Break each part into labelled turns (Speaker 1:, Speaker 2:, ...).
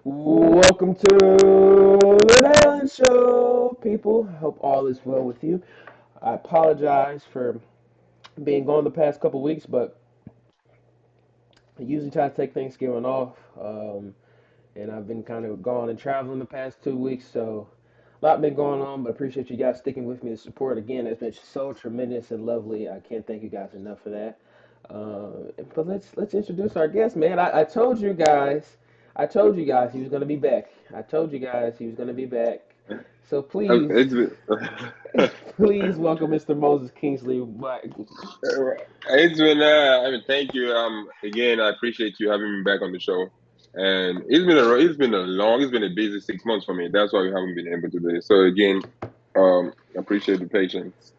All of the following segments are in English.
Speaker 1: Welcome to the Daily Show, people. I hope all is well with you. I apologize for being gone the past couple weeks, but I usually try to take Thanksgiving off, and I've been kind of gone and traveling the past 2 weeks, so a lot been going on. But I appreciate you guys sticking with me. The support again has been so tremendous and lovely. I can't thank you guys enough for that. But let's introduce our guest, man. I told you guys, he was gonna be back. I told you guys he was gonna be back. So please,
Speaker 2: It's been
Speaker 1: please welcome Mr. Moses Kingsley back.
Speaker 2: I mean, thank you. Again, I appreciate you having me back on the show. And it's been a busy 6 months for me. That's why we haven't been able to do this. So again, appreciate the patience.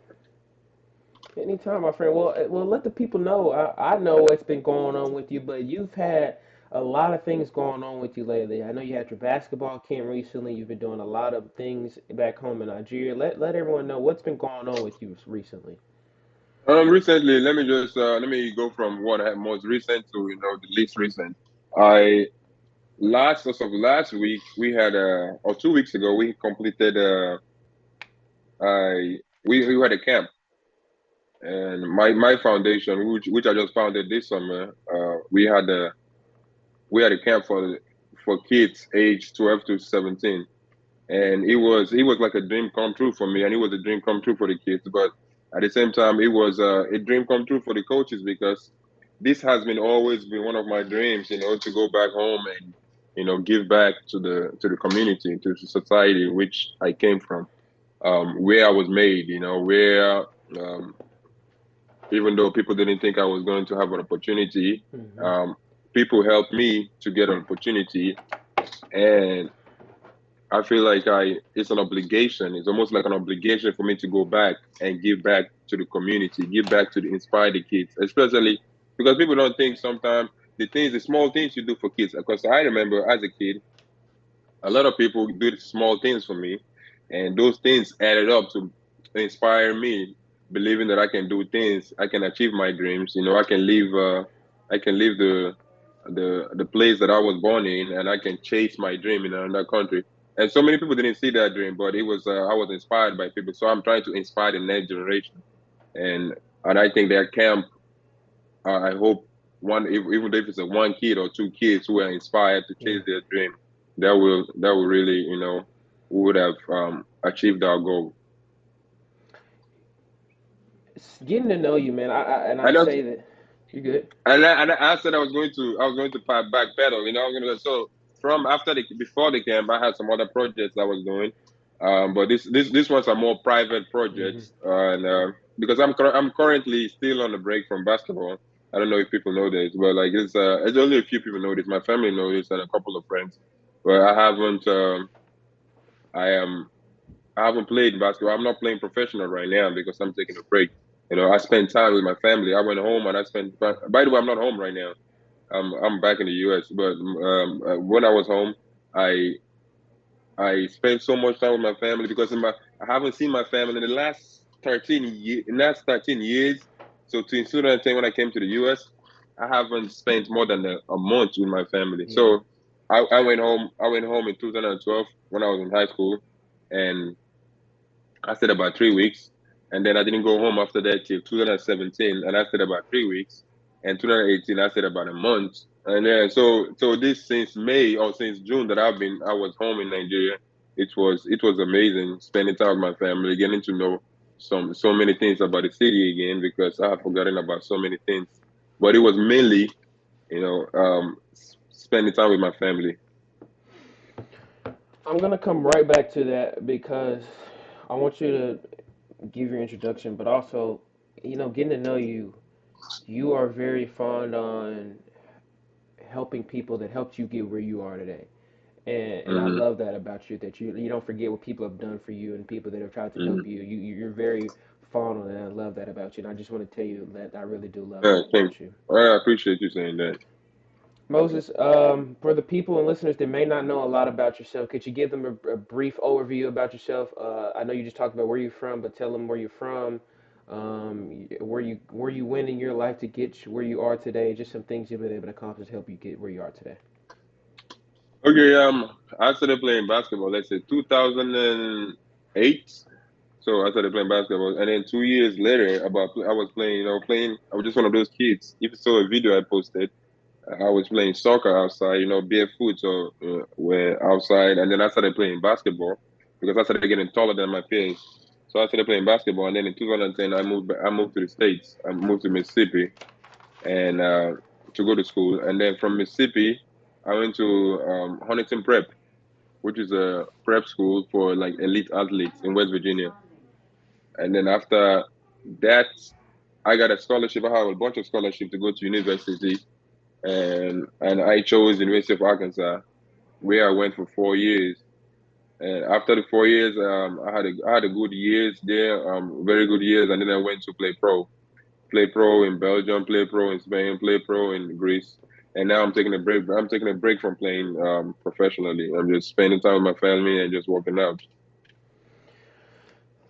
Speaker 1: Anytime, my friend. Well, let the people know. I know what's been going on with you, but you've had a lot of things going on with you lately. I know you had your basketball camp recently. You've been doing a lot of things back home in Nigeria. Let everyone know what's been going on with you recently.
Speaker 2: Recently, let me go from what I had most recent to the least recent. I last as of last week we had or 2 weeks ago we completed I we had a camp. And my foundation, which I just founded this summer, we had a camp for kids aged 12 to 17, and it was like a dream come true for me, and it was a dream come true for the kids. But at the same time, it was a dream come true for the coaches because this has been always been one of my dreams, to go back home and give back to the community, to the society which I came from, where I was made, where. Um, Even though people didn't think I was going to have an opportunity,
Speaker 1: Hmm.
Speaker 2: um, people helped me to get an opportunity, and I feel like it's an obligation. It's almost like an obligation for me to go back and give back to the community, give back to inspire the kids, especially because people don't think sometimes the small things you do for kids. Because I remember as a kid, a lot of people did small things for me, and those things added up to inspire me, believing that I can do things, I can achieve my dreams. I can leave the place that I was born in, and I can chase my dream in another country. And so many people didn't see that dream, but it was I was inspired by people. So I'm trying to inspire the next generation, and I think that camp. I hope even if it's a one kid or two kids who are inspired to
Speaker 1: Yeah.
Speaker 2: chase their dream, that will really, we would have achieved our goal.
Speaker 1: It's getting to know you, man. I
Speaker 2: And that's
Speaker 1: say that you're good.
Speaker 2: and I said I was going to backpedal. I was going to so from after the before the camp, I had some other projects I was doing, but this ones are more private
Speaker 1: Hmm.
Speaker 2: projects, and because I'm currently still on the break from basketball. I don't know if people know this, but like it's only a few people know this. My family know this, and a couple of friends, but I am I haven't played basketball. I'm not playing professional right now because I'm taking a break. I spend time with my family. I went home and I spent. By the way, I'm not home right now. I'm back in the U.S. But when I was home, I I spent so much time with my family because I haven't seen my family in the last 13 years. So since 2010 when I came to the U.S., I haven't spent more than a month with my family.
Speaker 1: Yeah.
Speaker 2: So I went home. I went home in 2012 when I was in high school, and I stayed about 3 weeks, and then I didn't go home after that till 2017, and I stayed about 3 weeks. And 2018, I stayed about a month, and then so this since May or since June that I was home in Nigeria. It was amazing spending time with my family, getting to know so many things about the city again because I had forgotten about so many things. But it was mainly, spending time with my family.
Speaker 1: I'm gonna come right back to that because I want you to give your introduction, but also, getting to know you. You are very fond on helping people that helped you get where you are today. And I
Speaker 2: Hmm.
Speaker 1: love that about you, that you don't forget what people have done for you and people that have tried to
Speaker 2: Hmm.
Speaker 1: help you. You're very fond on that. I love that about you. And I just want to tell you that I really do love
Speaker 2: Yeah,
Speaker 1: that
Speaker 2: thank.
Speaker 1: about you.
Speaker 2: I appreciate you saying that.
Speaker 1: Moses, for the people and listeners that may not know a lot about yourself, could you give them a brief overview about yourself? I know you just talked about where you're from, but tell them where you're from, where you went in your life to get where you are today, just some things you've been able to accomplish to help you get where you are today.
Speaker 2: Okay, I started playing basketball, let's say 2008. So I started playing basketball, and then 2 years later, I was playing, playing. I was just one of those kids. If you saw a video I posted, I was playing soccer outside, barefoot, so we're outside, and then I started playing basketball because I started getting taller than my peers. So I started playing basketball, and then in 2010, I moved to the States. I moved to Mississippi, and to go to school, and then from Mississippi, I went to Huntington Prep, which is a prep school for like elite athletes in West Virginia. And then after that, I got a scholarship. I have a bunch of scholarships to go to university, and I chose University of Arkansas, where I went for 4 years. And after the 4 years, I had a good years there, very good years, and then I went to play pro in Belgium, play pro in Spain, play pro in Greece, and now I'm taking a break. I'm taking a break from playing professionally. I'm just spending time with my family and just working out.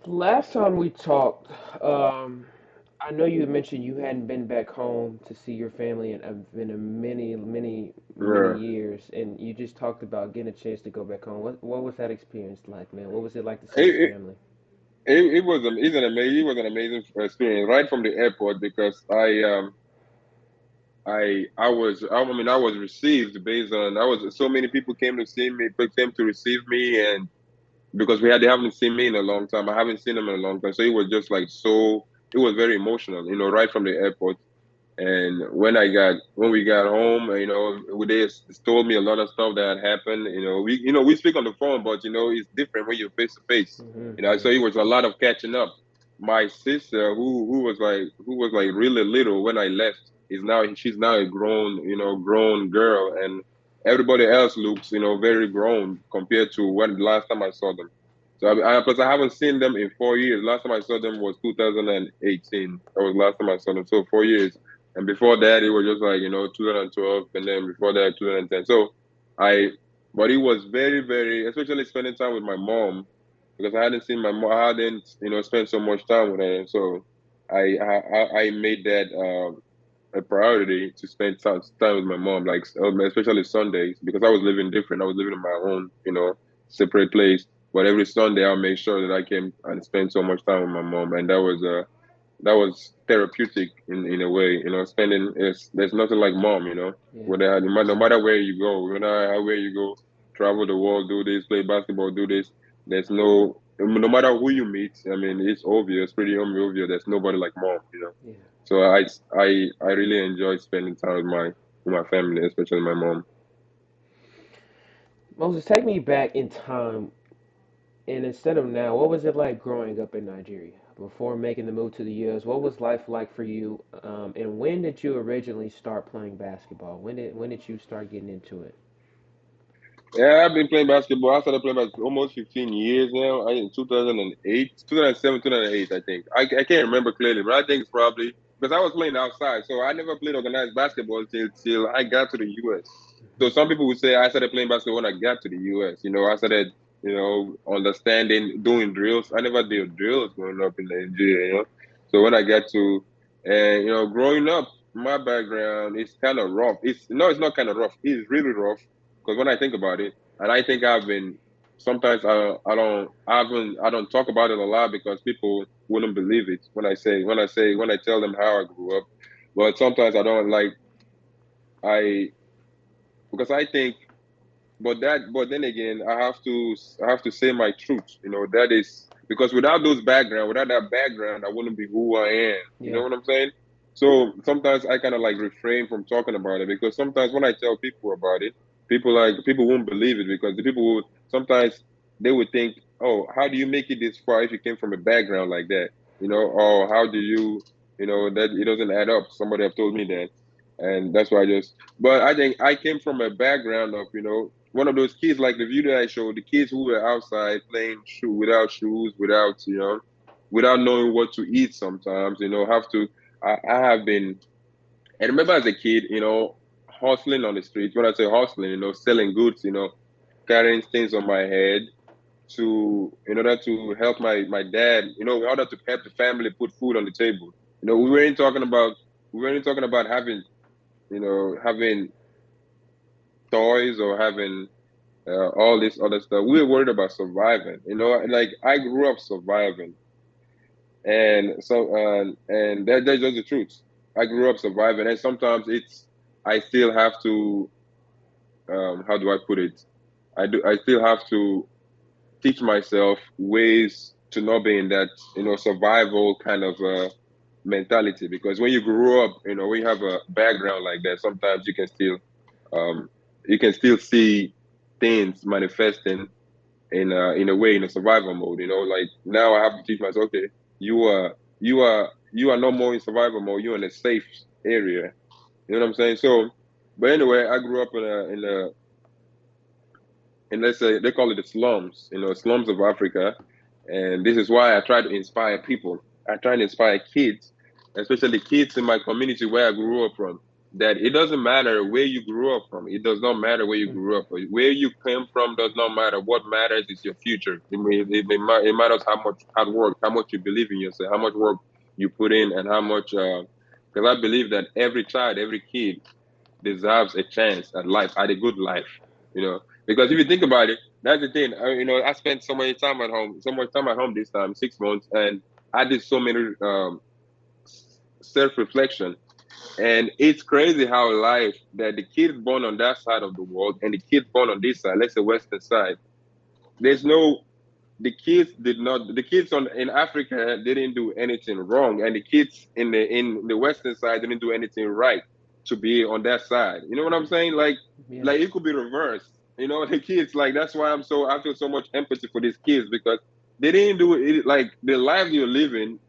Speaker 1: Last time we talked, I know you mentioned you hadn't been back home to see your family in a many
Speaker 2: Yeah.
Speaker 1: years, and you just talked about getting a chance to go back home. What was that experience like, man? What was it like to see your
Speaker 2: It,
Speaker 1: family?
Speaker 2: it was an amazing experience right from the airport because I was received based on I was so many people came to see me, came to receive me, and because they haven't seen me in a long time. I haven't seen them in a long time, so it was just like so. It was very emotional, right from the airport. And when we got home, they told me a lot of stuff that had happened. We speak on the phone, but it's different when you're face to face. So
Speaker 1: Hmm.
Speaker 2: it was a lot of catching up. My sister, who was like really little when I left, she's now a grown girl, and everybody else looks very grown compared to when the last time I saw them. So plus I haven't seen them in 4 years. Last time I saw them was 2018. That was last time I saw them. So 4 years. And before that, it was just like 2012, and then before that, 2010. So I, but it was very, very, especially spending time with my mom because I hadn't seen my mom. I hadn't spent so much time with her. So I made that a priority to spend time with my mom, like especially Sundays because I was living different. I was living in my own separate place. But every Sunday, I'll make sure that I came and spend so much time with my mom, and that was therapeutic in a way. Spending is there's nothing like mom.
Speaker 1: Yeah.
Speaker 2: Whether no matter where you go, no matter where you go, travel the world, do this, play basketball, do this. There's no matter who you meet. I mean, it's obvious, pretty obvious. There's nobody like mom.
Speaker 1: Yeah.
Speaker 2: So I really enjoy spending time with my family, especially my mom.
Speaker 1: Moses, take me back in time, and instead of now, what was it like growing up in Nigeria before making the move to the U.S.? What was life like for you? And when did you originally start playing basketball? When did you start getting into it?
Speaker 2: Yeah, I've been playing basketball. I started playing basketball almost 15 years now. I in 2008, 2007, 2008, I think. I can't remember clearly, but I think it's probably because I was playing outside. So I never played organized basketball till I got to the US. So some people would say I started playing basketball when I got to the US. I started, understanding, doing drills. I never did drills growing up in Nigeria. So when I got to, and, growing up, my background is kind of rough. It's not kind of rough. It's really rough because when I think about it, and I think I've been sometimes I don't talk about it a lot because people wouldn't believe it when I tell them how I grew up. But sometimes I don't like I because I think but then again I have to say my truth. That is because without that background, I wouldn't be who I am. You
Speaker 1: Yeah.
Speaker 2: know what I'm saying? So sometimes I kind of like refrain from talking about it because sometimes when I tell people about it, people won't believe it because the people would sometimes they would think, oh, how do you make it this far if you came from a background like that? Oh, how do that it doesn't add up. Somebody have told me that, and that's why I just. But I think I came from a background of one of those kids like the video I showed, the kids who were outside playing without shoes, without knowing what to eat sometimes, have to I have been and remember as a kid, hustling on the streets. When I say hustling, selling goods, carrying things on my head to in order to help my dad, in order to help the family put food on the table. We weren't talking about having toys or having all this other stuff. We're worried about surviving. Like I grew up surviving, and and that's just the truth. I grew up surviving, and sometimes I still have to, how do I put it? I still have to teach myself ways to not be in that survival kind of mentality, because when you grow up, when you have a background like that, sometimes um you can still see things manifesting in a way, in a survival mode. Like now I have to teach myself, okay, you are no more in survival mode, you're in a safe area. You know what I'm saying? So, but anyway, I grew up in, let's say, they call it the slums, slums of Africa. And this is why I try to inspire people. I try to inspire kids, especially kids in my community where I grew up from, that it doesn't matter where you grew up from. It does not matter where you grew up. Where you came from does not matter. What matters is your future. It matters how much hard work, how much you believe in yourself, how much work you put in, and how much, because I believe that every child, every kid deserves a chance at life, at a good life. You know, because if you think about it, that's the thing. I spent so much time at home this time, 6 months, and I did so many self-reflection. And it's crazy how life, that the kids born on that side of the world and the kids born on this side, let's say Western side, there's no the kids on in Africa didn't do anything wrong, and the kids in the Western side didn't do anything right to be on that side. You know what I'm saying?
Speaker 1: Yeah.
Speaker 2: Like it could be reversed. The kids, like, that's why I feel so much empathy for these kids, because they didn't do it, like the life you're living,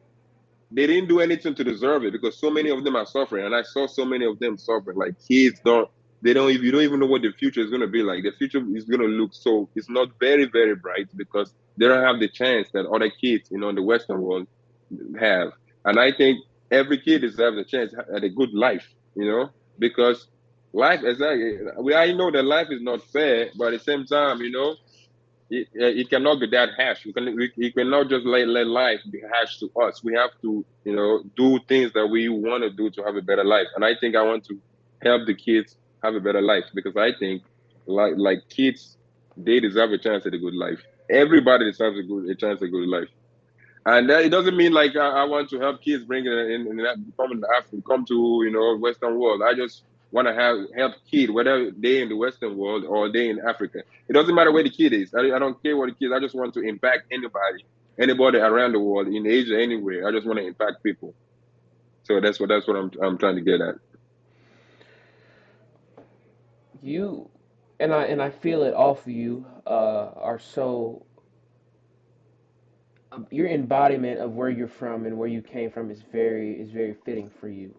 Speaker 2: they didn't do anything to deserve it, because so many of them are suffering, and I saw so many of them suffering. Like kids don't, they don't you don't even know what the future is going to be like. The future is going to look, so it's not very, very bright, because they don't have the chance that other kids in the Western world have. And I think every kid deserves a chance at a good life, because life, exactly, I know that life is not fair, but at the same time, it cannot be that harsh. We cannot just let life be harsh to us. We have to, do things that we want to do to have a better life. And I think I want to help the kids have a better life, because I think, like kids, they deserve a chance at a good life. Everybody deserves a chance at a good life. And it doesn't mean like I want to help kids bring it in that come in Africa, come to Western world. I just want to help kid, whether they in the Western world or they in Africa. It doesn't matter where the kid is. I don't care what the kid. I just want to impact anybody around the world, in Asia, anywhere. I just want to impact people. So that's what I'm trying to get at.
Speaker 1: You and I feel it off of you are so your embodiment of where you're from and where you came from is very fitting for you.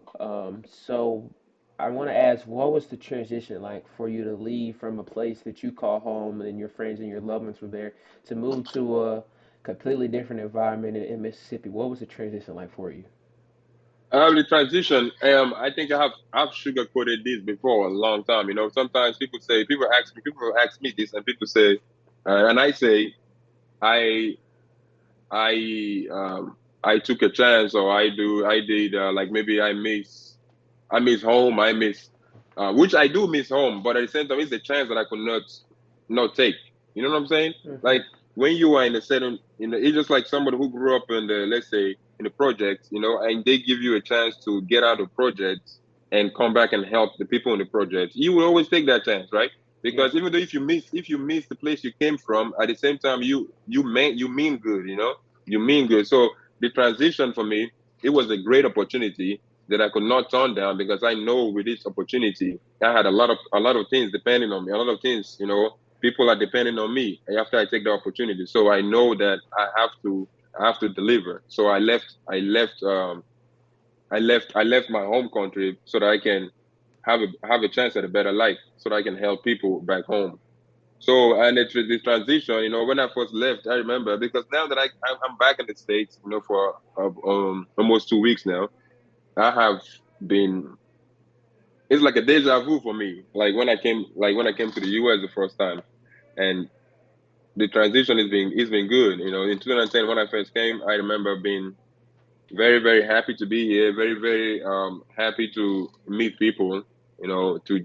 Speaker 1: So I want to ask, what was the transition like for you to leave from a place that you call home and your friends and your loved ones were there to move to a completely different environment in Mississippi? What was the transition like for you?
Speaker 2: The transition. I think I've sugarcoated this before a long time. Sometimes people ask me this, and people say, and I say, I I took a chance, or I did, like, maybe I miss home, I miss, which I do miss home, but at the same time, it's a chance that I could not take. You know what I'm saying?
Speaker 1: Hmm.
Speaker 2: Like, when you are in a certain, it's just like somebody who grew up in the, let's say, in the projects, and they give you a chance to get out of projects and come back and help the people in the projects. You will always take that chance, right?
Speaker 1: Yeah.
Speaker 2: Because even though if you miss the place you came from, at the same time, you mean good, you mean good. So the transition for me, it was a great opportunity that I could not turn down, because I know with this opportunity, I had a lot of things depending on me, a lot of things, people are depending on me after I take the opportunity. So I know that I have to deliver. So I left my home country so that I can have a chance at a better life, so that I can help people back home. So, and the transition, when I first left, I remember, because now that I'm back in the States, for almost 2 weeks now, I have been. It's like a deja vu for me. Like when I came to the US the first time, and the transition has been good. In 2010 when I first came, I remember being very, very happy to be here, very, very happy to meet people. to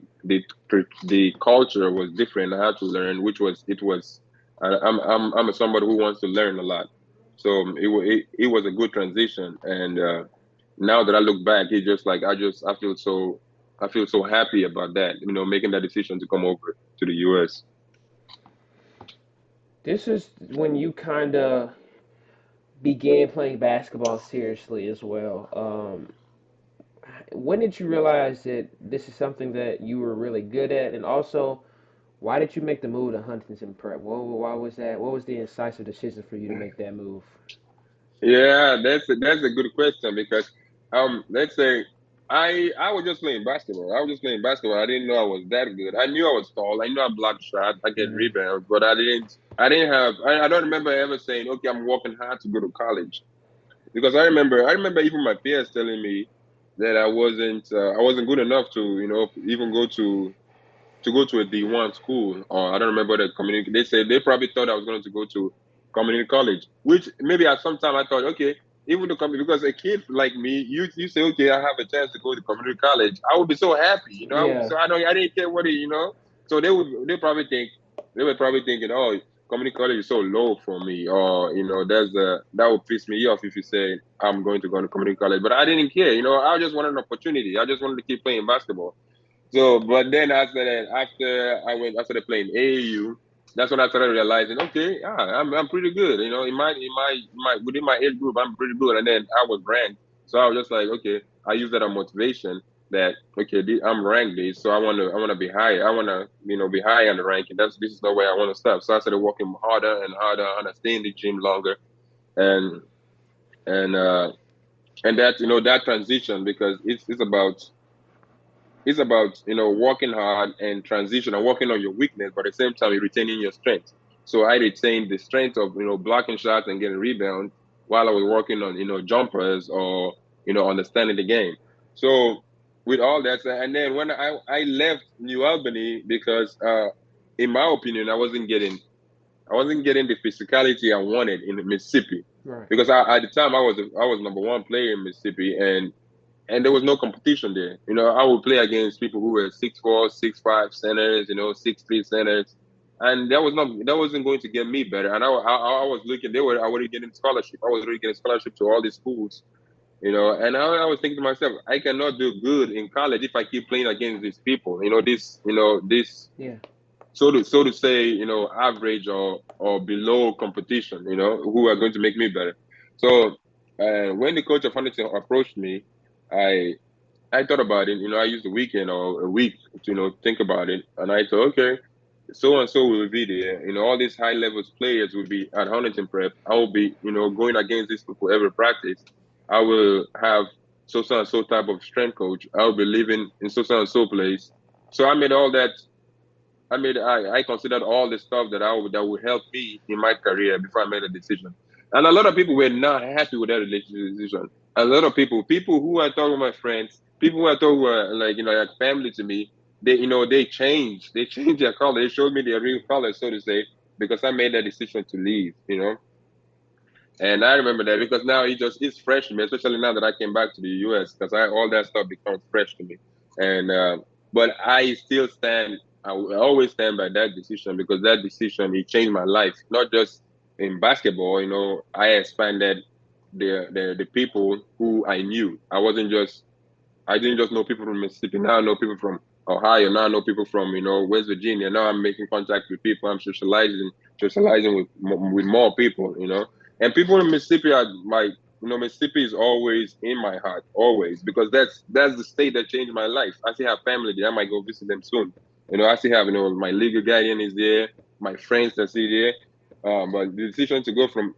Speaker 2: the culture was different. I had to learn, which was it was. I'm somebody who wants to learn a lot, so it was a good transition. And now that I look back, it's just like I feel so happy about that. Making that decision to come over to the U.S.
Speaker 1: This is when you kind of began playing basketball seriously as well. When did you realize that this is something that you were really good at, and also why did you make the move to Huntington Prep? Why was that? What was the incisive decision for you to make that move?
Speaker 2: Yeah, that's a good question because let's say I was just playing basketball. I was just playing basketball. I didn't know I was that good. I knew I was tall. I knew I blocked shot. I get
Speaker 1: Hmm.
Speaker 2: rebounds, but I didn't have I don't remember ever saying, okay, I'm working hard to go to college. Because I remember even my peers telling me that I wasn't good enough to, even go to a D1 school, or I don't remember the community. They said they probably thought I was going to go to community college, which maybe at some time I thought, okay, even the community, because a kid like me, you say, okay, I have a chance to go to community college, I would be so happy, I would be
Speaker 1: Yeah.
Speaker 2: so I didn't care what. So they were probably thinking, oh, community college is so low for me, or that would piss me off if you say I'm going to go to community college, but I didn't care, I just wanted an opportunity, I just wanted to keep playing basketball. So, but then after that, I started playing AAU. That's when I started realizing, okay, yeah, I'm pretty good. In my within my age group, I'm pretty good. And then I was ranked, so I was just like, okay, I use that as motivation. That okay, I'm ranked this, so I want to be high. I want to be high on the ranking. This is the way I want to stop. So I started working harder and harder, and I stay in the gym longer, and and uh and that transition, because it's about working hard and transition and working on your weakness, but at the same time you're retaining your strength. So I retained the strength of blocking shots and getting rebounds while I was working on jumpers, or understanding the game. So with all that, and then when I left New Albany, because in my opinion I wasn't getting the physicality I wanted in Mississippi,
Speaker 1: Right.
Speaker 2: because at the time I was number one player in Mississippi, and there was no competition there. I would play against people who were 6'4", 6'5" centers, 6'3" centers, and that wasn't going to get me better. And I was looking, they were already getting scholarship. I was already getting scholarship to all these schools, and I was thinking to myself, I cannot do good in college if I keep playing against these people. This
Speaker 1: Yeah.
Speaker 2: so to say, average or below competition, who are going to make me better. So when the coach of Huntington approached me, I I thought about it. I used a weekend or a week to think about it, and I thought, okay, so and so will be there. All these high levels players will be at Huntington Prep. I will be going against these people every practice. I will have so and so type of strength coach. I will be living in so and so place. So I made all that I considered all the stuff that would help me in my career before I made a decision. And a lot of people were not happy with that decision. A lot of people who I thought were my friends, people who I thought were like family to me, they changed. They changed their color. They showed me their real color, so to say, because I made that decision to leave. And I remember that because now it's fresh to me, especially now that I came back to the US, because all that stuff becomes fresh to me. And but I still stand. I will always stand by that decision, because that decision it changed my life, not just in basketball. I expanded the people who I knew. I didn't just know people from Mississippi. Now I know people from Ohio. Now I know people from West Virginia. Now I'm making contact with people. I'm socializing with more people. And people in Mississippi are my Mississippi is always in my heart, always, because that's the state that changed my life. I still have family there. I might go visit them soon. I still have my legal guardian is there, my friends that's still there. But the decision to go from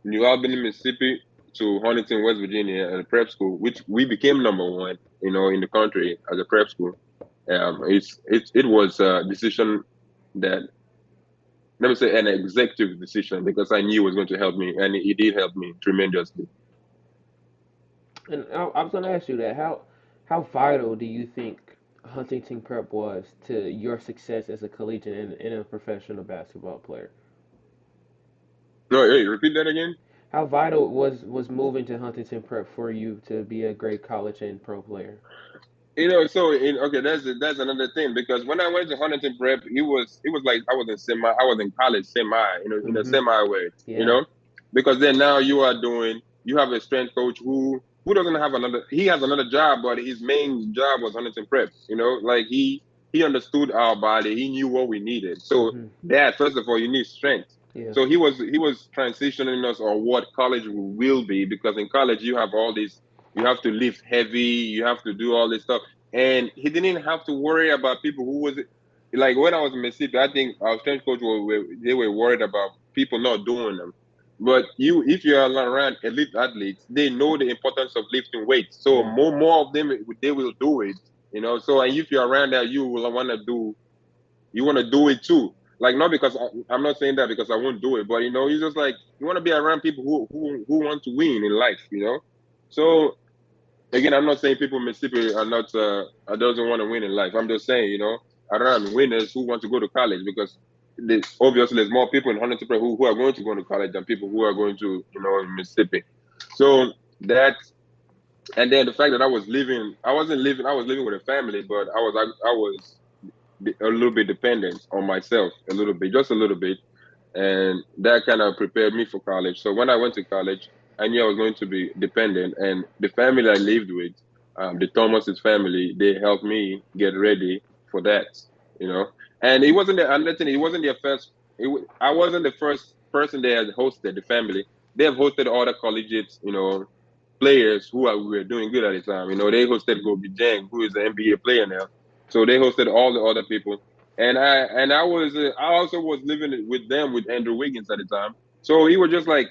Speaker 2: New Albany, Mississippi to Huntington, West Virginia, at a prep school, which we became number one, in the country as a prep school. It was a decision that, let me say, an executive decision, because I knew it was going to help me, and it did help me tremendously.
Speaker 1: And I was going to ask you that. How vital do you think Huntington Prep was to your success as a collegiate and a professional basketball player?
Speaker 2: No, hey, repeat that again.
Speaker 1: How vital was moving to Huntington Prep for you to be a great college and pro player?
Speaker 2: Okay, that's another thing because when I went to Huntington Prep, it was like I was in college semi, in a
Speaker 1: Mm-hmm.
Speaker 2: semi way,
Speaker 1: Yeah.
Speaker 2: because then now you have a strength coach who doesn't have another he has another job, but his main job was Huntington Prep, like he understood our body, he knew what we needed. So
Speaker 1: Mm-hmm.
Speaker 2: that first of all, you need strength.
Speaker 1: Yeah.
Speaker 2: So he was transitioning us on what college will be, because in college you have all these, you have to lift heavy, you have to do all this stuff, and he didn't have to worry about people who was like when I was in Mississippi. I think our strength coach they were worried about people not doing them. But if you are around elite athletes, they know the importance of lifting weights. So
Speaker 1: Yeah.
Speaker 2: more of them, they will do it. So, and if you're around that, you want to do it too. Like, not because I'm not saying that because I won't do it, but you just like you want to be around people who want to win in life. So again, I'm not saying people in Mississippi are not doesn't want to win in life. I'm just saying, around winners who want to go to college, because obviously there's more people in Huntington Prep who are going to go to college than people who are going to in Mississippi. So that's and then the fact that I was living with a family, but I was a little bit dependent on myself, a little bit, just a little bit, and that kind of prepared me for college. So when I went to college, I knew I was going to be dependent, and the family I lived with, the Thomas's family, they helped me get ready for that. And it wasn't the another thing. It wasn't their first. I wasn't the first person they had hosted. The family, they have hosted other collegiate, players who were doing good at the time. They hosted Gobi Jang, who is an NBA player now. So they hosted all the other people, and I also was living with them with Andrew Wiggins at the time. So he was just like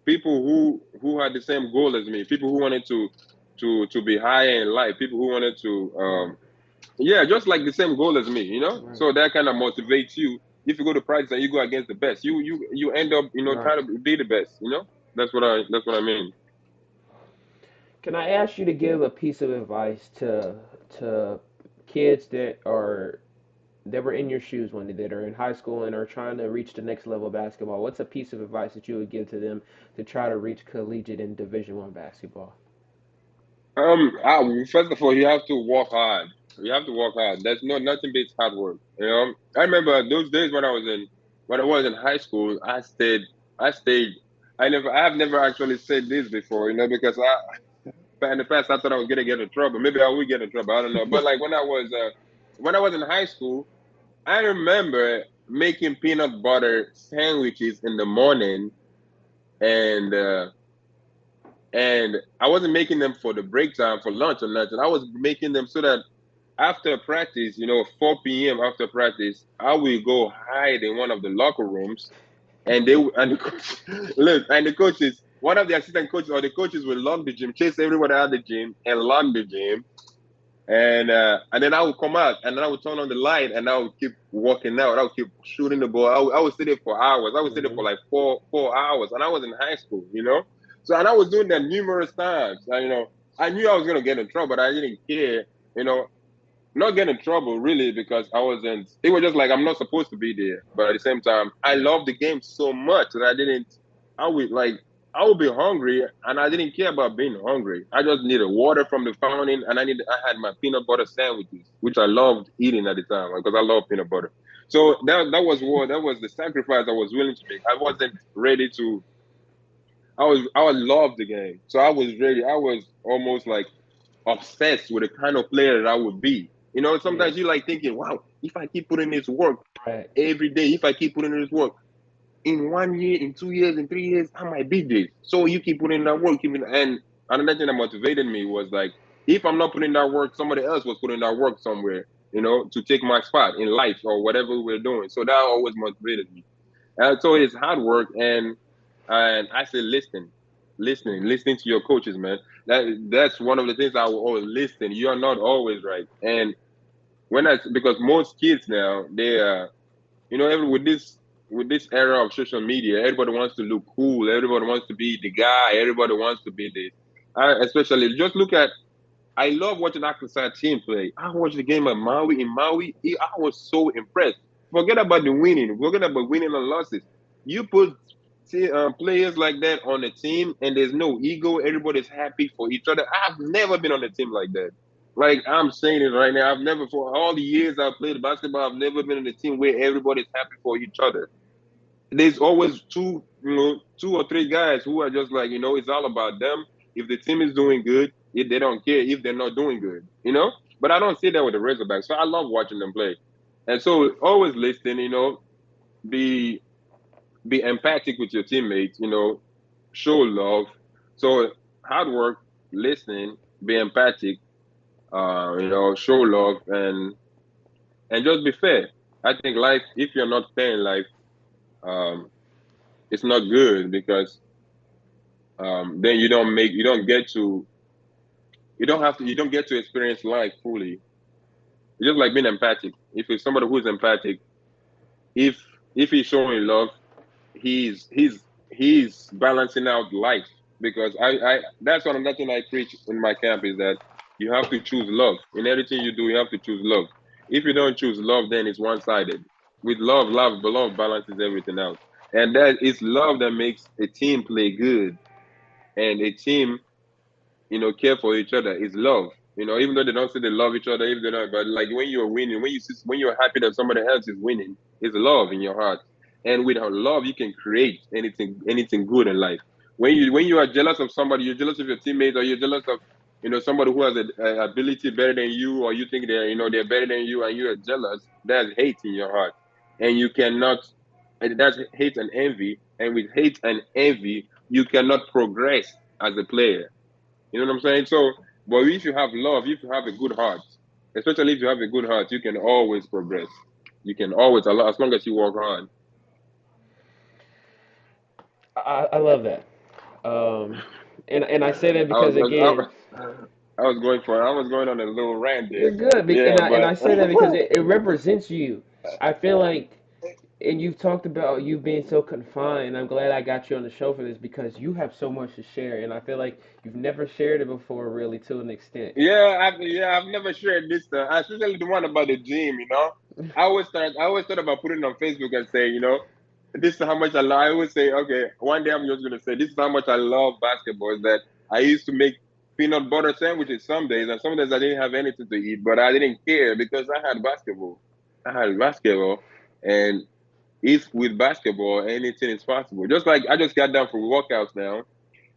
Speaker 2: people who had the same goal as me, people who wanted to be higher in life, people who wanted to
Speaker 1: Right.
Speaker 2: yeah, just like the same goal as me.
Speaker 1: Right.
Speaker 2: So that kind of motivates you. If you go to practice and you go against the best, you end up
Speaker 1: Right.
Speaker 2: trying to be the best. That's what I mean.
Speaker 1: Can I ask you to give a piece of advice to kids that were in your shoes one day, that are in high school and are trying to reach the next level of basketball? What's a piece of advice that you would give to them to try to reach collegiate and Division I basketball?
Speaker 2: First of all, you have to work hard. You have to work hard. There's nothing beats hard work. I remember those days when I was in high school. I stayed. I have never actually said this before, because in the past I thought I was gonna get in trouble. Maybe I would get in trouble. I don't know. But like when I was in high school, I remember making peanut butter sandwiches in the morning, and and I wasn't making them for the break time for lunch or nothing. I was making them so that after practice, 4 p.m. after practice, I will go hide in one of the locker rooms, and the coach, look, and the coaches, one of the assistant coaches or the coaches will lock the gym, chase everyone out of the gym, and lock the gym, and then I would come out, and then I would turn on the light, and I would keep walking out. I would keep shooting the ball. I would sit there for hours. I would sit there
Speaker 1: Hmm.
Speaker 2: for like four hours, and I was in high school. So, and I was doing that numerous times. I knew I was gonna get in trouble, but I didn't care. You know, not get in trouble really because I wasn't. It was just like I'm not supposed to be there, but at the same time, I
Speaker 1: Yeah.
Speaker 2: love the game so much that I didn't. I would like. I would be hungry, and I didn't care about being hungry. I just needed water from the fountain, and I had my peanut butter sandwiches, which I loved eating at the time because I love peanut butter. So that was the sacrifice I was willing to make. I wasn't ready to. I was love the game, so I was ready. I was almost like obsessed with the kind of player that I would be.
Speaker 1: Yeah.
Speaker 2: Sometimes you like thinking, wow, if I keep putting this work
Speaker 1: Right.
Speaker 2: every day, if I keep putting in this work in 1 year, in 2 years, in 3 years, I might be this. So you keep putting in that work, and another thing that motivated me was like, if I'm not putting that work, somebody else was putting that work somewhere, to take my spot in life or whatever we're doing. So that always motivated me. So it's hard work, and I say listening to your coaches, man. That's one of the things I will always listen. You are not always right, and because most kids now they with this era of social media, everybody wants to look cool. Everybody wants to be the guy. Everybody wants to be this. Especially just look at. I love watching Arkansas team play. I watched the game at Maui. In Maui, I was so impressed. Forget about the winning. Forget about winning and losses. You put players like that on a team, and there's no ego. Everybody's happy for each other. I've never been on a team like that. Like I'm saying it right now. I've never, for all the years I've played basketball, I've never been in a team where everybody's happy for each other. There's always two, two or three guys who are just like, it's all about them. If the team is doing good, if they don't care if they're not doing good. But I don't see that with the Razorbacks. So I love watching them play. And so always listen, be be empathic with your teammates, show love. So hard work, listen, be empathic, show love and just be fair. I think life, if you're not fair in life, um, it's not good because then you don't get to experience life fully. It's just like being empathic. If it's somebody who's empathic, if if he's showing love, he's balancing out life because I that's one another thing I preach in my camp is that you have to choose love in everything you do. You have to choose love. If you don't choose love, then it's one sided. With love balances everything out, and that is love that makes a team play good and a team care for each other is love. Even though they don't say they love each other, even though, but like when you're winning, when you're happy that somebody else is winning, it's love in your heart. And with love, you can create anything good in life. When you are jealous of somebody, you're jealous of your teammates, or you're jealous of somebody who has a ability better than you, or you think they're better than you, and you are jealous. That's hate in your heart, and you cannot. And that's hate and envy. And with hate and envy, you cannot progress as a player. You know what I'm saying? So, but if you have love, if you have a good heart, especially if you have a good heart, you can always progress. You can always, as long as you work hard.
Speaker 1: I love that. Um, and I say that
Speaker 2: I was,
Speaker 1: because again,
Speaker 2: I was going on a little rant there.
Speaker 1: you're good.
Speaker 2: Yeah,
Speaker 1: And
Speaker 2: but
Speaker 1: I say that because it represents you. I feel like, and you've talked about you being so confined. I'm glad I got you on the show for this because you have so much to share, and I feel like you've never shared it before, really, to an extent.
Speaker 2: I've never shared this, especially the one about the gym. I always thought about putting it on Facebook and say, this is how much I love. I always say, okay, one day I'm just gonna say, this is how much I love basketball. Is that I used to make peanut butter sandwiches some days, and some days I didn't have anything to eat, but I didn't care because I had basketball. I had basketball, and if with basketball, anything is possible. Just like I just got done from workouts now.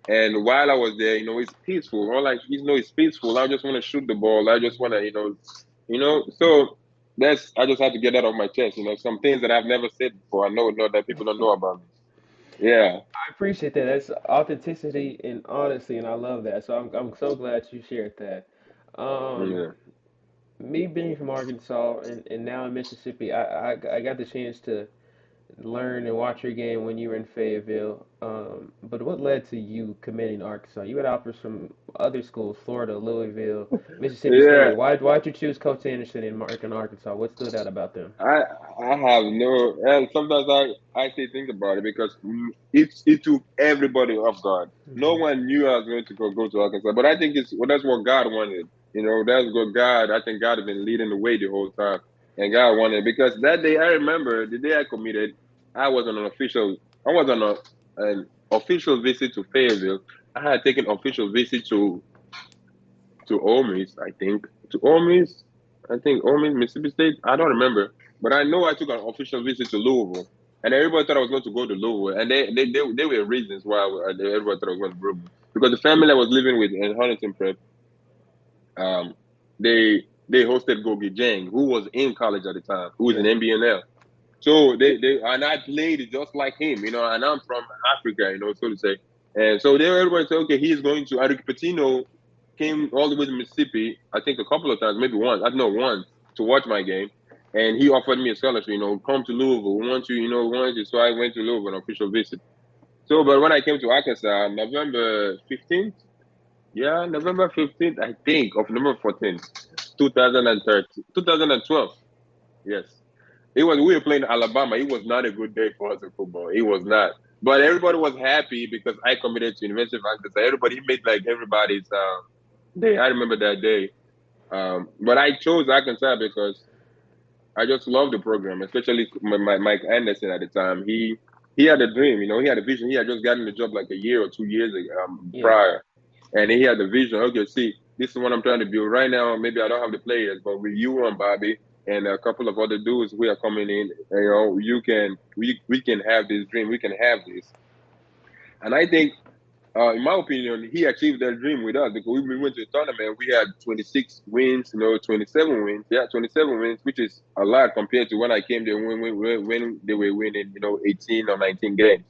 Speaker 2: And while I was there, it's peaceful. All like it's peaceful. I just want to shoot the ball. I just want to, So that's I just had to get that off my chest. Some things that I've never said before. I know that people don't know about me. Yeah,
Speaker 1: I appreciate that. That's authenticity and honesty, and I love that. So I'm so glad you shared that. Um,
Speaker 2: yeah.
Speaker 1: Me being from Arkansas and now in Mississippi, I got the chance to learn and watch your game when you were in Fayetteville. But what led to you committing to Arkansas? You had offers from other schools, Florida, Louisville, Mississippi
Speaker 2: Yeah,
Speaker 1: State. Why'd you choose Coach Anderson in Arkansas? What stood out about them?
Speaker 2: I I have no, and sometimes I say think about it because it took everybody off guard. No
Speaker 1: Hmm.
Speaker 2: one knew I was going to go to Arkansas, but I think that's what God wanted. That's what God. I think God has been leading the way the whole time, and God wanted because that day I remember the day I committed, I was on an official visit to Fayetteville. I had taken official visit to Ole Miss, I think. To Ole Miss, I think Ole Miss, Mississippi State. I don't remember, but I know I took an official visit to Louisville, and everybody thought I was going to go to Louisville, and they were reasons why everybody thought I was going to Louisville because the family I was living with in Huntington Prep, um, they hosted Gogi Jang, who was in college at the time, who was in
Speaker 1: Yeah.
Speaker 2: NBNL. So they and I played just like him, and I'm from Africa, so to say. And so everybody said, okay, he's going to Eric Patino came all the way to Mississippi, I think a couple of times, maybe once, I don't know once, to watch my game. And he offered me a scholarship, come to Louisville. We want you, want you. So I went to Louisville on official visit. So, but when I came to Arkansas, November 15th, yeah, November 15th, I think, of November 14th, 2013, 2012. Yes. We were playing Alabama. It was not a good day for us in football. It was not. But everybody was happy because I committed to University of Arkansas. Everybody made like everybody's day. I remember that day. But I chose Arkansas because I just love the program, especially Mike Anderson at the time. He had a dream, he had a vision. He had just gotten the job like a year or 2 years
Speaker 1: Yeah.
Speaker 2: prior, and he had the vision. Okay, see, this is what I'm trying to build right now. Maybe I don't have the players, but with you and Bobby and a couple of other dudes who are coming in, we can have this dream. We can have this, and I think in my opinion, he achieved that dream with us because we went to a tournament. We had 26 wins, 27 wins. Yeah, 27 wins, which is a lot compared to when I came there when they were winning, 18 or 19 games.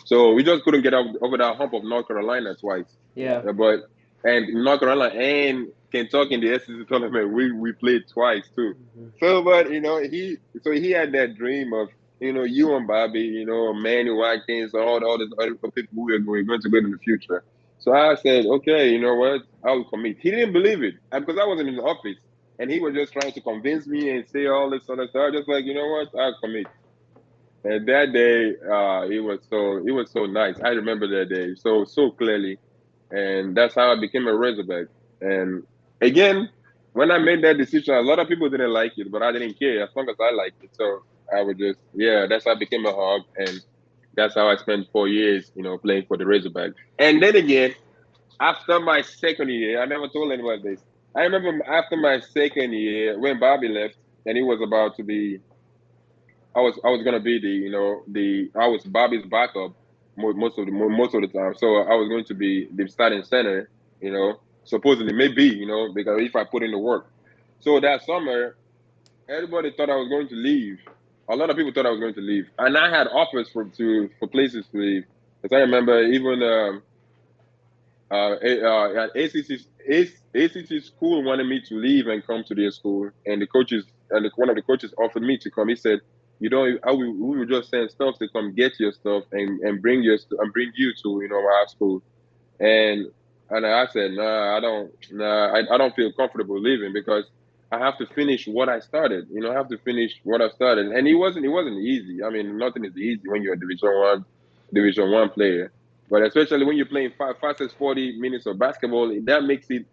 Speaker 2: So we just couldn't get over that hump of North Carolina twice.
Speaker 1: Yeah.
Speaker 2: But and North Carolina and Kentucky in the SEC tournament, we played twice too.
Speaker 1: Mhm.
Speaker 2: So, but he had that dream of you and Bobby, Manny Watkins, all these other people who are going to go in the future. So I said, okay, you know what? I'll commit. He didn't believe it because I wasn't in the office, and he was just trying to convince me and say all this other stuff. I was just like, you know what? I'll commit. And that day, it was so nice. I remember that day so clearly, and that's how I became a Razorback. And again, when I made that decision, a lot of people didn't like it, but I didn't care as long as I liked it. So I would just, yeah, that's how I became a Hog, and that's how I spent 4 years, playing for the Razorback. And then again, after my second year, I never told anyone this. I remember after my second year when Bobby left, and he was about to be I was gonna be the I was Bobby's backup most of the time. So I was going to be the starting center, supposedly maybe, because if I put in the work. So that summer, everybody thought I was going to leave. A lot of people thought I was going to leave, and I had offers for places to leave. Because I remember even at ACC school wanted me to leave and come to their school, and the coaches and one of the coaches offered me to come. He said, "You don't. We will just send stuff to come get your stuff and bring and bring you to our school." And I said, "Nah, I don't. Nah, I don't feel comfortable leaving because I have to finish what I started. I have to finish what I started." And it wasn't easy. I mean, nothing is easy when you're a Division One player. But especially when you're playing fastest 40 minutes of basketball, that makes it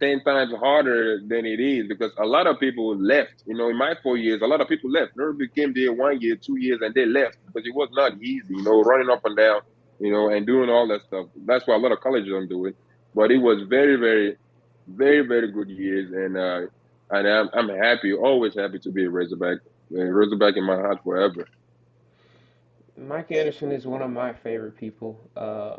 Speaker 2: 10 times harder than it is because a lot of people left. In my 4 years, a lot of people left. Nobody became there 1 year, 2 years, and they left because it was not easy, running up and down, and doing all that stuff. That's why a lot of colleges don't do it. But it was very, very, very, very good years. And I'm happy, always happy to be a Razorback. Razorback in my heart forever.
Speaker 1: Mike Anderson is one of my favorite people,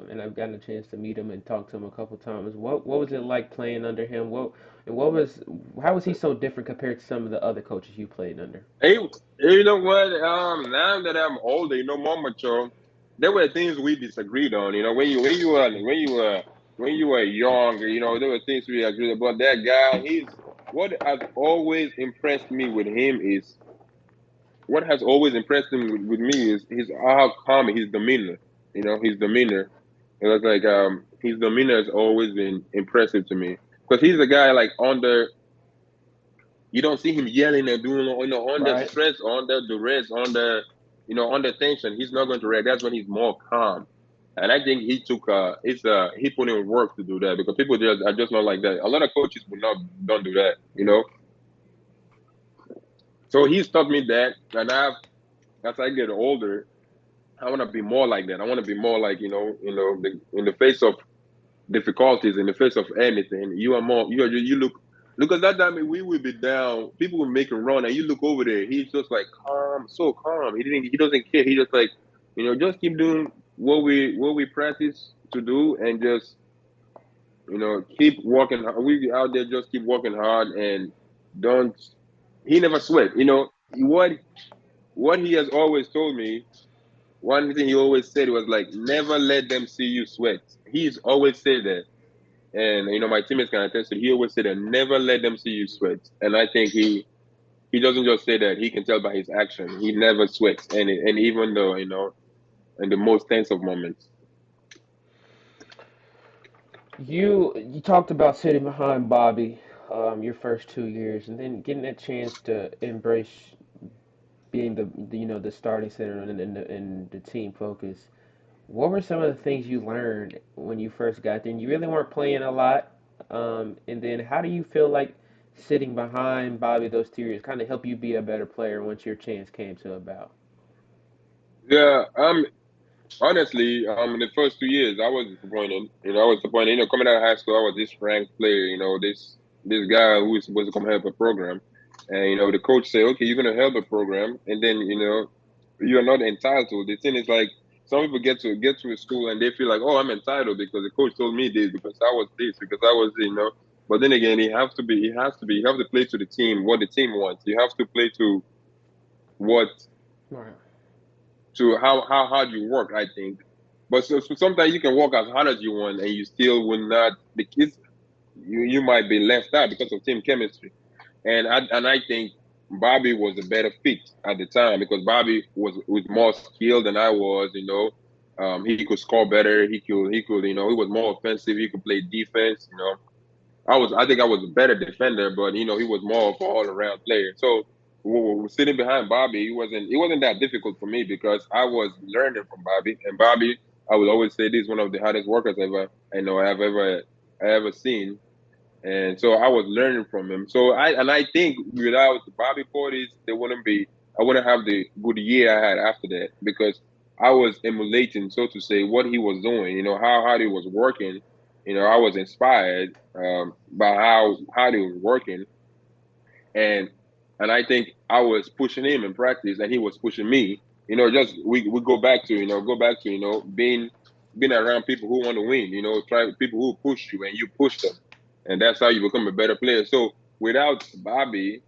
Speaker 1: and I've gotten a chance to meet him and talk to him a couple times. What was it like playing under him? What was how was he so different compared to some of the other coaches you played under?
Speaker 2: Hey, you know what? Now that I'm older, more mature, there were things we disagreed on. When you were young, there were things we agreed about. That guy, what has always impressed me with him is what has always impressed him with me is his how calm his demeanor. His demeanor. It was like his demeanor has always been impressive to me because he's a guy like under you don't see him yelling and doing, under
Speaker 1: Right.
Speaker 2: stress, under duress, under tension. He's not going to react. That's when he's more calm. And I think he put in work to do that because people just are just not like that. A lot of coaches would not don't do that. So he's taught me that, and as I get older, I want to be more like that. I want to be more like in the face of difficulties, in the face of anything. You look at that time we will be down. People will make a run, and you look over there. He's just like calm, so calm. He doesn't care. He just like just keep doing what we practice to do, and just keep working. We out there just keep working hard and don't. He never sweat. What he has always told me. One thing he always said was like, never let them see you sweat. He's always said that. And my teammates can attest to. He always said that never let them see you sweat. And I think he doesn't just say that. He can tell by his action. He never sweats, and even though in the most tense of moments.
Speaker 1: You talked about sitting behind Bobby, your first 2 years, and then getting that chance to embrace being the starting center and the team focus. What were some of the things you learned when you first got there? And you really weren't playing a lot. And then how do you feel like sitting behind Bobby those 2 years kind of help you be a better player once your chance came to about?
Speaker 2: Yeah, Honestly, in the first 2 years, I was disappointed. I was disappointed. Coming out of high school, I was this ranked player. This guy who was supposed to come help a program, and the coach said, "Okay, you're gonna help a program," and then you're not entitled. The thing is like some people get to a school and they feel like, "Oh, I'm entitled because the coach told me this, because I was this, because I was this." But then again, you have to play to the team what the team wants. You have to play to what
Speaker 1: Right.
Speaker 2: to how hard you work, I think. But so sometimes you can work as hard as you want and you still will not. The kids, you might be left out because of team chemistry. And I think Bobby was a better fit at the time because Bobby was more skilled than I was. He could score better. He could. He was more offensive. He could play defense. I think I was a better defender, but he was more of an all around player. So sitting behind Bobby, it wasn't that difficult for me because I was learning from Bobby. And Bobby, I would always say, this is one of the hardest workers ever I ever seen. And so I was learning from him. So I think without Bobby Portis, there wouldn't be I wouldn't have the good year I had after that because I was emulating, so to say, what he was doing. How hard he was working. I was inspired by how hard he was working, and and I think I was pushing him in practice, and he was pushing me. Just we go back to being around people who want to win. Try people who push you and you push them, and that's how you become a better player. So without Bobby,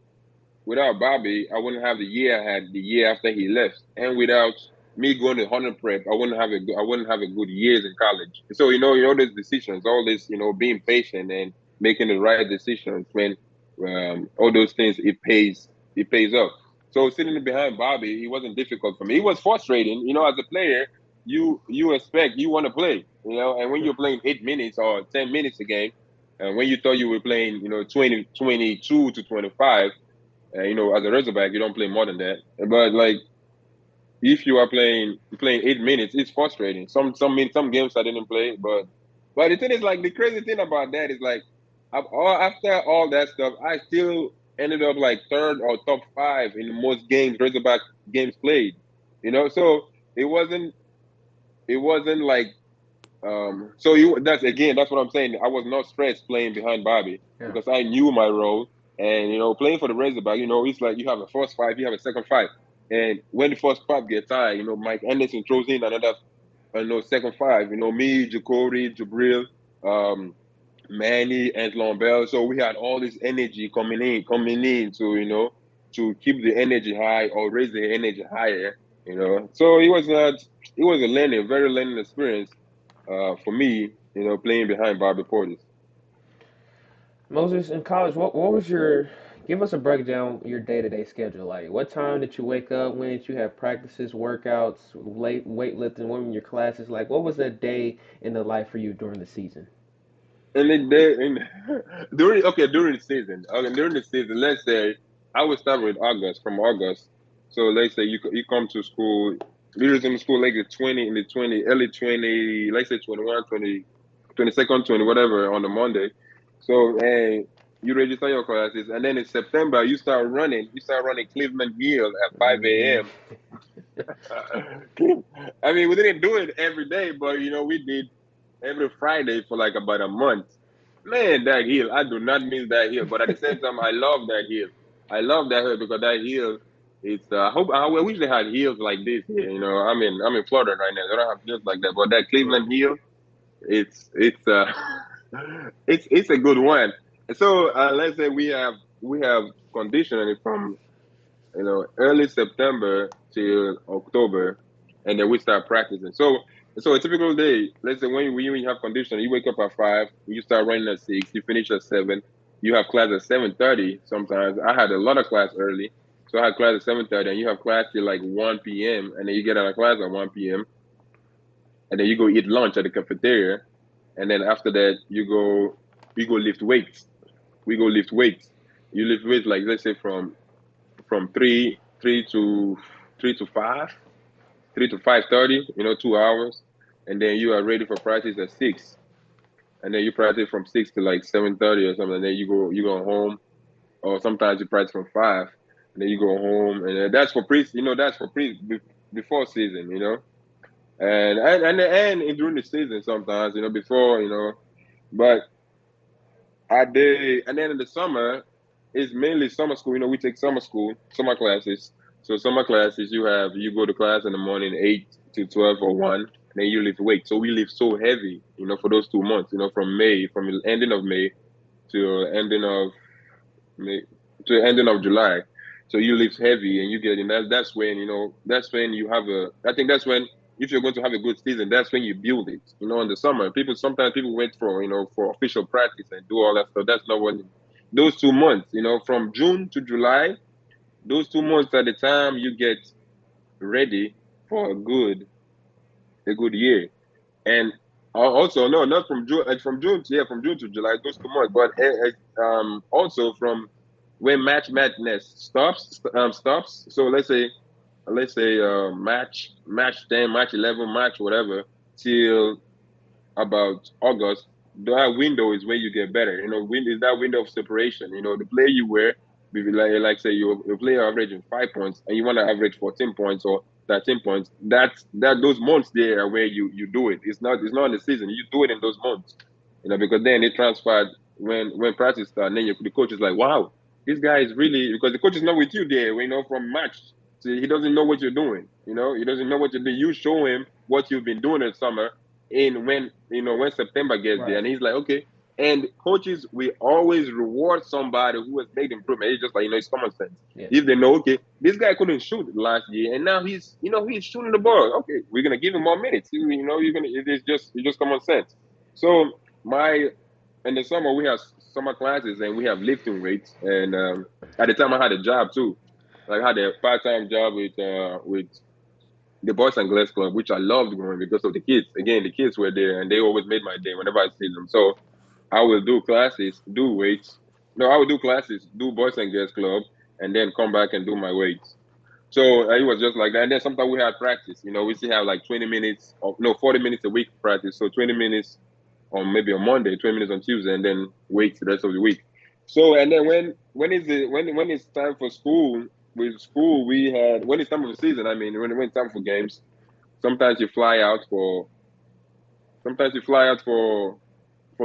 Speaker 2: I wouldn't have the year I had the year after he left, and without me going to Huntington Prep, I wouldn't have a good years in college. So those decisions, all this, being patient and making the right decisions when all those things, it pays off. So sitting behind Bobby, it wasn't difficult for me. It was frustrating, as a player. You want to play, and when you're playing 8 minutes or 10 minutes a game, and when you thought you were playing, 20, 22 to 25, as a Razorback, you don't play more than that. But like, if you are playing 8 minutes, it's frustrating. Some games I didn't play, but the thing is, like, the crazy thing about that is like, after all that stuff, I still ended up like third or top five in most games Razorback games played. So it wasn't it wasn't like so that's what I'm saying. I was not stressed playing behind Bobby
Speaker 1: Yeah.
Speaker 2: because I knew my role. And playing for the Razorback, it's like you have a first five, you have a second five. And when the first five gets tired, Mike Anderson throws in another second five. Me, Jacory, Jabril, um, Manny, and Bell. So we had all this energy coming in to keep the energy high or raise the energy higher. So it was a very learning experience for me, playing behind Bobby Portis.
Speaker 1: Moses, in college, what was your give us a breakdown your day-to-day schedule like? What time did you wake up? When did you have practices, workouts, late weightlifting? When were your classes like? What was that day in the life for you during the season?
Speaker 2: And then during the season, let's say I would start with August from August. So let's say you come to school, you're in the school like the 20 early 20, let's say 21, 20, 22nd, 20 whatever on the Monday. So you register your classes, and then in September you start running Cleveland Hill at 5
Speaker 1: Mm,
Speaker 2: a.m. I mean, we didn't do it every day, but we did every Friday for like about a month. Man, that hill, I do not miss that hill, but at the same time, I love that hill. I love that hill because that hill, it's. I wish they had hills like this here. I'm in Florida right now. They don't have hills like that, but that
Speaker 1: yeah.
Speaker 2: Cleveland hill, it's it's a good one. So let's say we have conditioning from early September till October, and then we start practicing. So a typical day, let's say when you have conditioning, you wake up at 5, you start running at 6, you finish at 7, you have class at 7:30. Sometimes I had a lot of class early, so I had class at 7:30, and you have class till like 1 p.m., and then you get out of class at 1 p.m., and then you go eat lunch at the cafeteria, and then after that you go lift weights. We go lift weights. You lift weights like, let's say, from three to 5:30, 2 hours, and then you are ready for practice at 6, and then you practice from 6 to like 7:30 or something. And then you go home, or sometimes you practice from 5, and then you go home, and then that's for pre, before season. And during the season sometimes, before, but I did, and then in the summer, it's mainly summer school. We take summer school, summer classes. So summer classes, you go to class in the morning, 8 to 12 or 1, and then you lift weight. So we lift so heavy, for those 2 months, from the ending of May to ending of May to ending of July. So you lift heavy and you get in that's when you have I think that's when, if you're going to have a good season, that's when you build it. In the summer, sometimes people wait for official practice and do all that stuff. That's not when those 2 months, from June to July, those 2 months are the time you get ready for a good year. And also, no, not from June, from June to July, those 2 months, but also from when Match Madness stops. So let's say match 10, match 11, match whatever, till about August. That window is where you get better. Is that window of separation. The player you were, like say your player averaging 5 points and you want to average 14 points or 13 points. Those months there are where you do it. It's not in the season. You do it in those months. Because then it transferred when practice starts. And then the coach is like, wow, this guy is really, because the coach is not with you there. From match. So he doesn't know what you're doing. He doesn't know what you're doing. You show him what you've been doing in summer, in when September gets there,
Speaker 1: Right.
Speaker 2: and he's like, okay. And coaches, we always reward somebody who has made improvement. It's just like, it's common sense.
Speaker 1: Yeah.
Speaker 2: If they know, okay, this guy couldn't shoot last year, and now he's shooting the ball. Okay, we're gonna give him more minutes. You're gonna. It's just common sense. So my in the summer we have summer classes and we have lifting weights. And at the time I had a job too. Like I had a part-time job with the Boys and Girls Club, which I loved going because of the kids. Again, the kids were there and they always made my day whenever I see them. So I will do classes, do weights. No, I would do classes, do Boys and Girls Club, and then come back and do my weights. So it was just like that. And then sometimes we had practice. We still have like 20 minutes, no, 40 minutes a week practice. So 20 minutes on maybe on Monday, 20 minutes on Tuesday, and then weights the rest of the week. So and then when it's time for school, with school we had when it's time of the season. I mean, when it's time for games, sometimes you fly out for sometimes you fly out for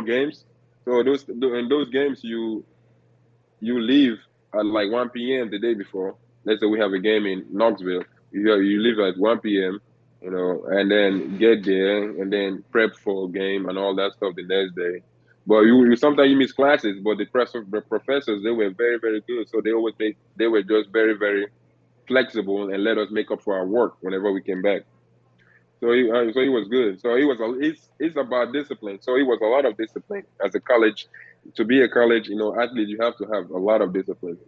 Speaker 2: games. So in those games you leave at like 1 p.m. the day before. Let's say we have a game in Knoxville. You leave at 1 p.m. And then get there and then prep for a game and all that stuff the next day. But you sometimes you miss classes, but the professors, they were very very good, so they were just very very flexible and let us make up for our work whenever we came back. So he was good. So it's about discipline. So it was a lot of discipline as a college. To be a college, athlete, you have to have a lot of discipline.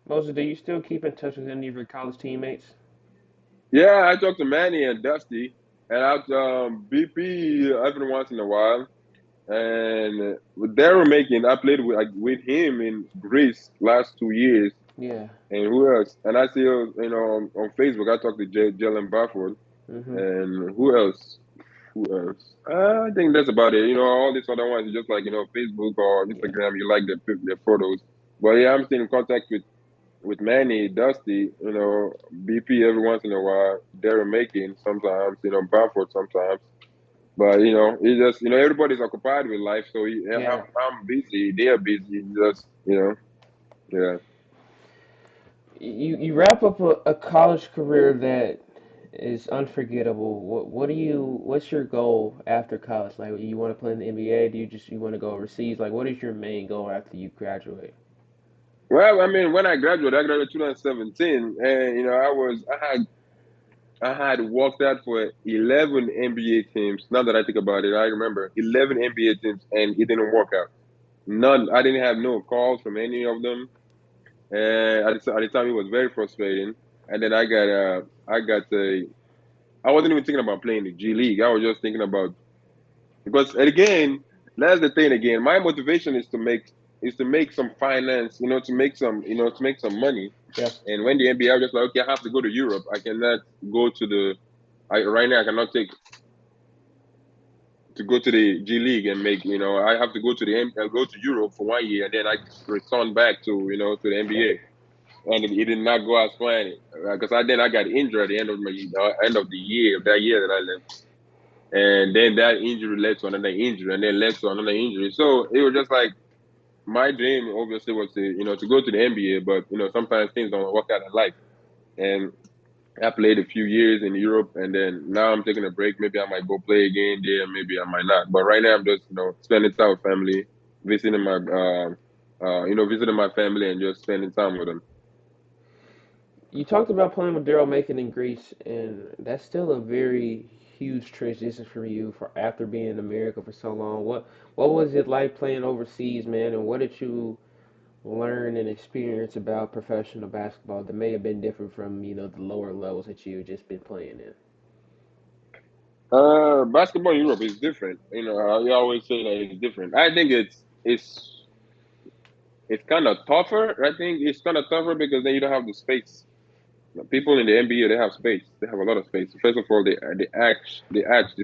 Speaker 1: Moses, do you still keep in touch with any of your college teammates?
Speaker 2: Yeah, I talked to Manny and Dusty, and out BP every once in a while. And with Daryl Macon, I played with him in Greece last 2 years.
Speaker 1: Yeah.
Speaker 2: And who else? And I see, on Facebook, I talked to Jalen Bafford.
Speaker 1: Mhm.
Speaker 2: And who else? Who else? I think that's about it. All these other ones, just like, Facebook or
Speaker 1: Yeah.
Speaker 2: Instagram, you like their photos. But yeah, I'm still in contact with Manny, Dusty, BP every once in a while, Darren Macon sometimes, Bafford sometimes. But it's just everybody's occupied with life, so
Speaker 1: Yeah.
Speaker 2: I'm busy, they're busy, just yeah.
Speaker 1: You wrap up a college career that is unforgettable. What's your goal after college? Like, you want to play in the NBA? Do you want to go overseas? Like, what is your main goal after you graduate?
Speaker 2: Well, I mean, when I graduated 2017, and I had worked out for 11 NBA teams. Now that I think about it, I remember 11 NBA teams, and it didn't work out. None. I didn't have no calls from any of them. And at the time, it was very frustrating. And then I wasn't even thinking about playing the G League. I was just thinking about, because again, that's the thing. Again, my motivation is to make some finance, to make some money.
Speaker 1: Yeah.
Speaker 2: And when the NBA, I was just like, okay, I have to go to Europe. I cannot go to the. Right now, I cannot take to go to the G League and make. I have to go to Europe for 1 year, and then I return back to the
Speaker 1: Yeah.
Speaker 2: NBA. and it did not go as planned. Because I got injured at the end of end of the year, that year that I left, and then that injury led to another injury, and then led to another injury. So it was just like my dream, obviously, was to to go to the NBA, but sometimes things don't work out in life, and I played a few years in Europe, and then now I'm taking a break. Maybe I might go play again there, maybe I might not. But right now, I'm just spending time with family, visiting my visiting my family, and just spending time with them.
Speaker 1: You talked about playing with Daryl Macon in Greece, and that's still a very huge transition for you for after being in America for so long. What was it like playing overseas, man? And what did you learn and experience about professional basketball that may have been different from the lower levels that you just been playing in?
Speaker 2: Basketball in Europe is different. You always say that it's different. I think it's kind of tougher. I think it's kind of tougher because then you don't have the space. People in the NBA, they have space. They have a lot of space. First of all, the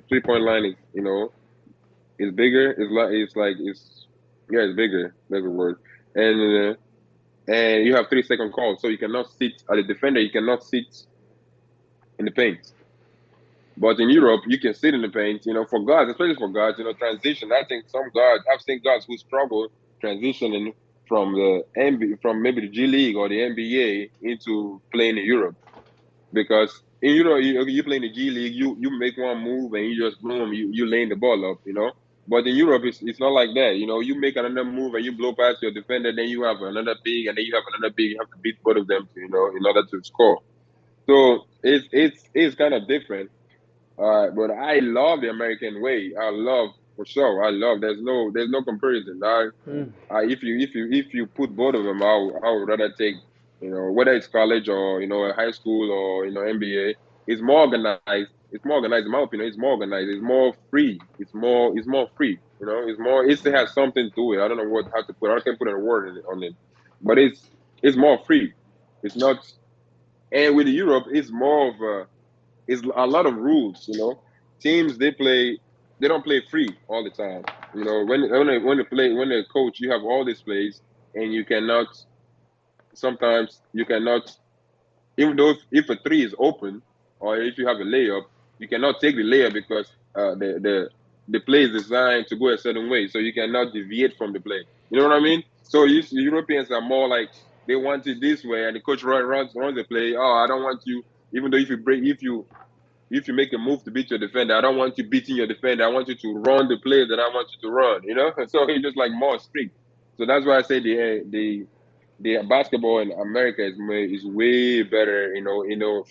Speaker 2: 3 point line is is bigger. It's yeah, it's bigger. That's a word. And you have 3 second calls, so you cannot sit as a defender. You cannot sit in the paint. But in Europe, you can sit in the paint. For guards, especially for guards, transition. I think some guards, I've seen guards who struggle transitioning from from maybe the G League or the NBA into playing in Europe. Because in Europe, you play in the G League, you make one move and you just boom, you laying the ball up. But in Europe, it's not like that. You make another move and you blow past your defender, then you have another big, and then you have another big. You have to beat both of them, in order to score. So it's kind of different. But I love the American way. I love for sure. I love. There's no comparison.
Speaker 1: Hmm.
Speaker 2: If you put both of them, I would rather take whether it's college or high school or NBA. It's more organized. It's more organized. In my opinion, it's more organized. It's more free. It's more free. It's more. It still has something to it. I don't know how to put. I can't put a word on it, but it's more free. It's not. And with Europe, it's more of a. It's a lot of rules. Teams they don't play free all the time. When they coach, you have all these plays, and you cannot. Sometimes you cannot, even though if a three is open or if you have a layup, you cannot take the layup because the play is designed to go a certain way, so you cannot deviate from the play. You know what I mean? So Europeans are more like they want it this way, and the coach runs the play. Oh, I don't want you. Even though if you make a move to beat your defender, I don't want you beating your defender. I want you to run the play that I want you to run. So he's just like more strict. So that's why I say the basketball in America is way better.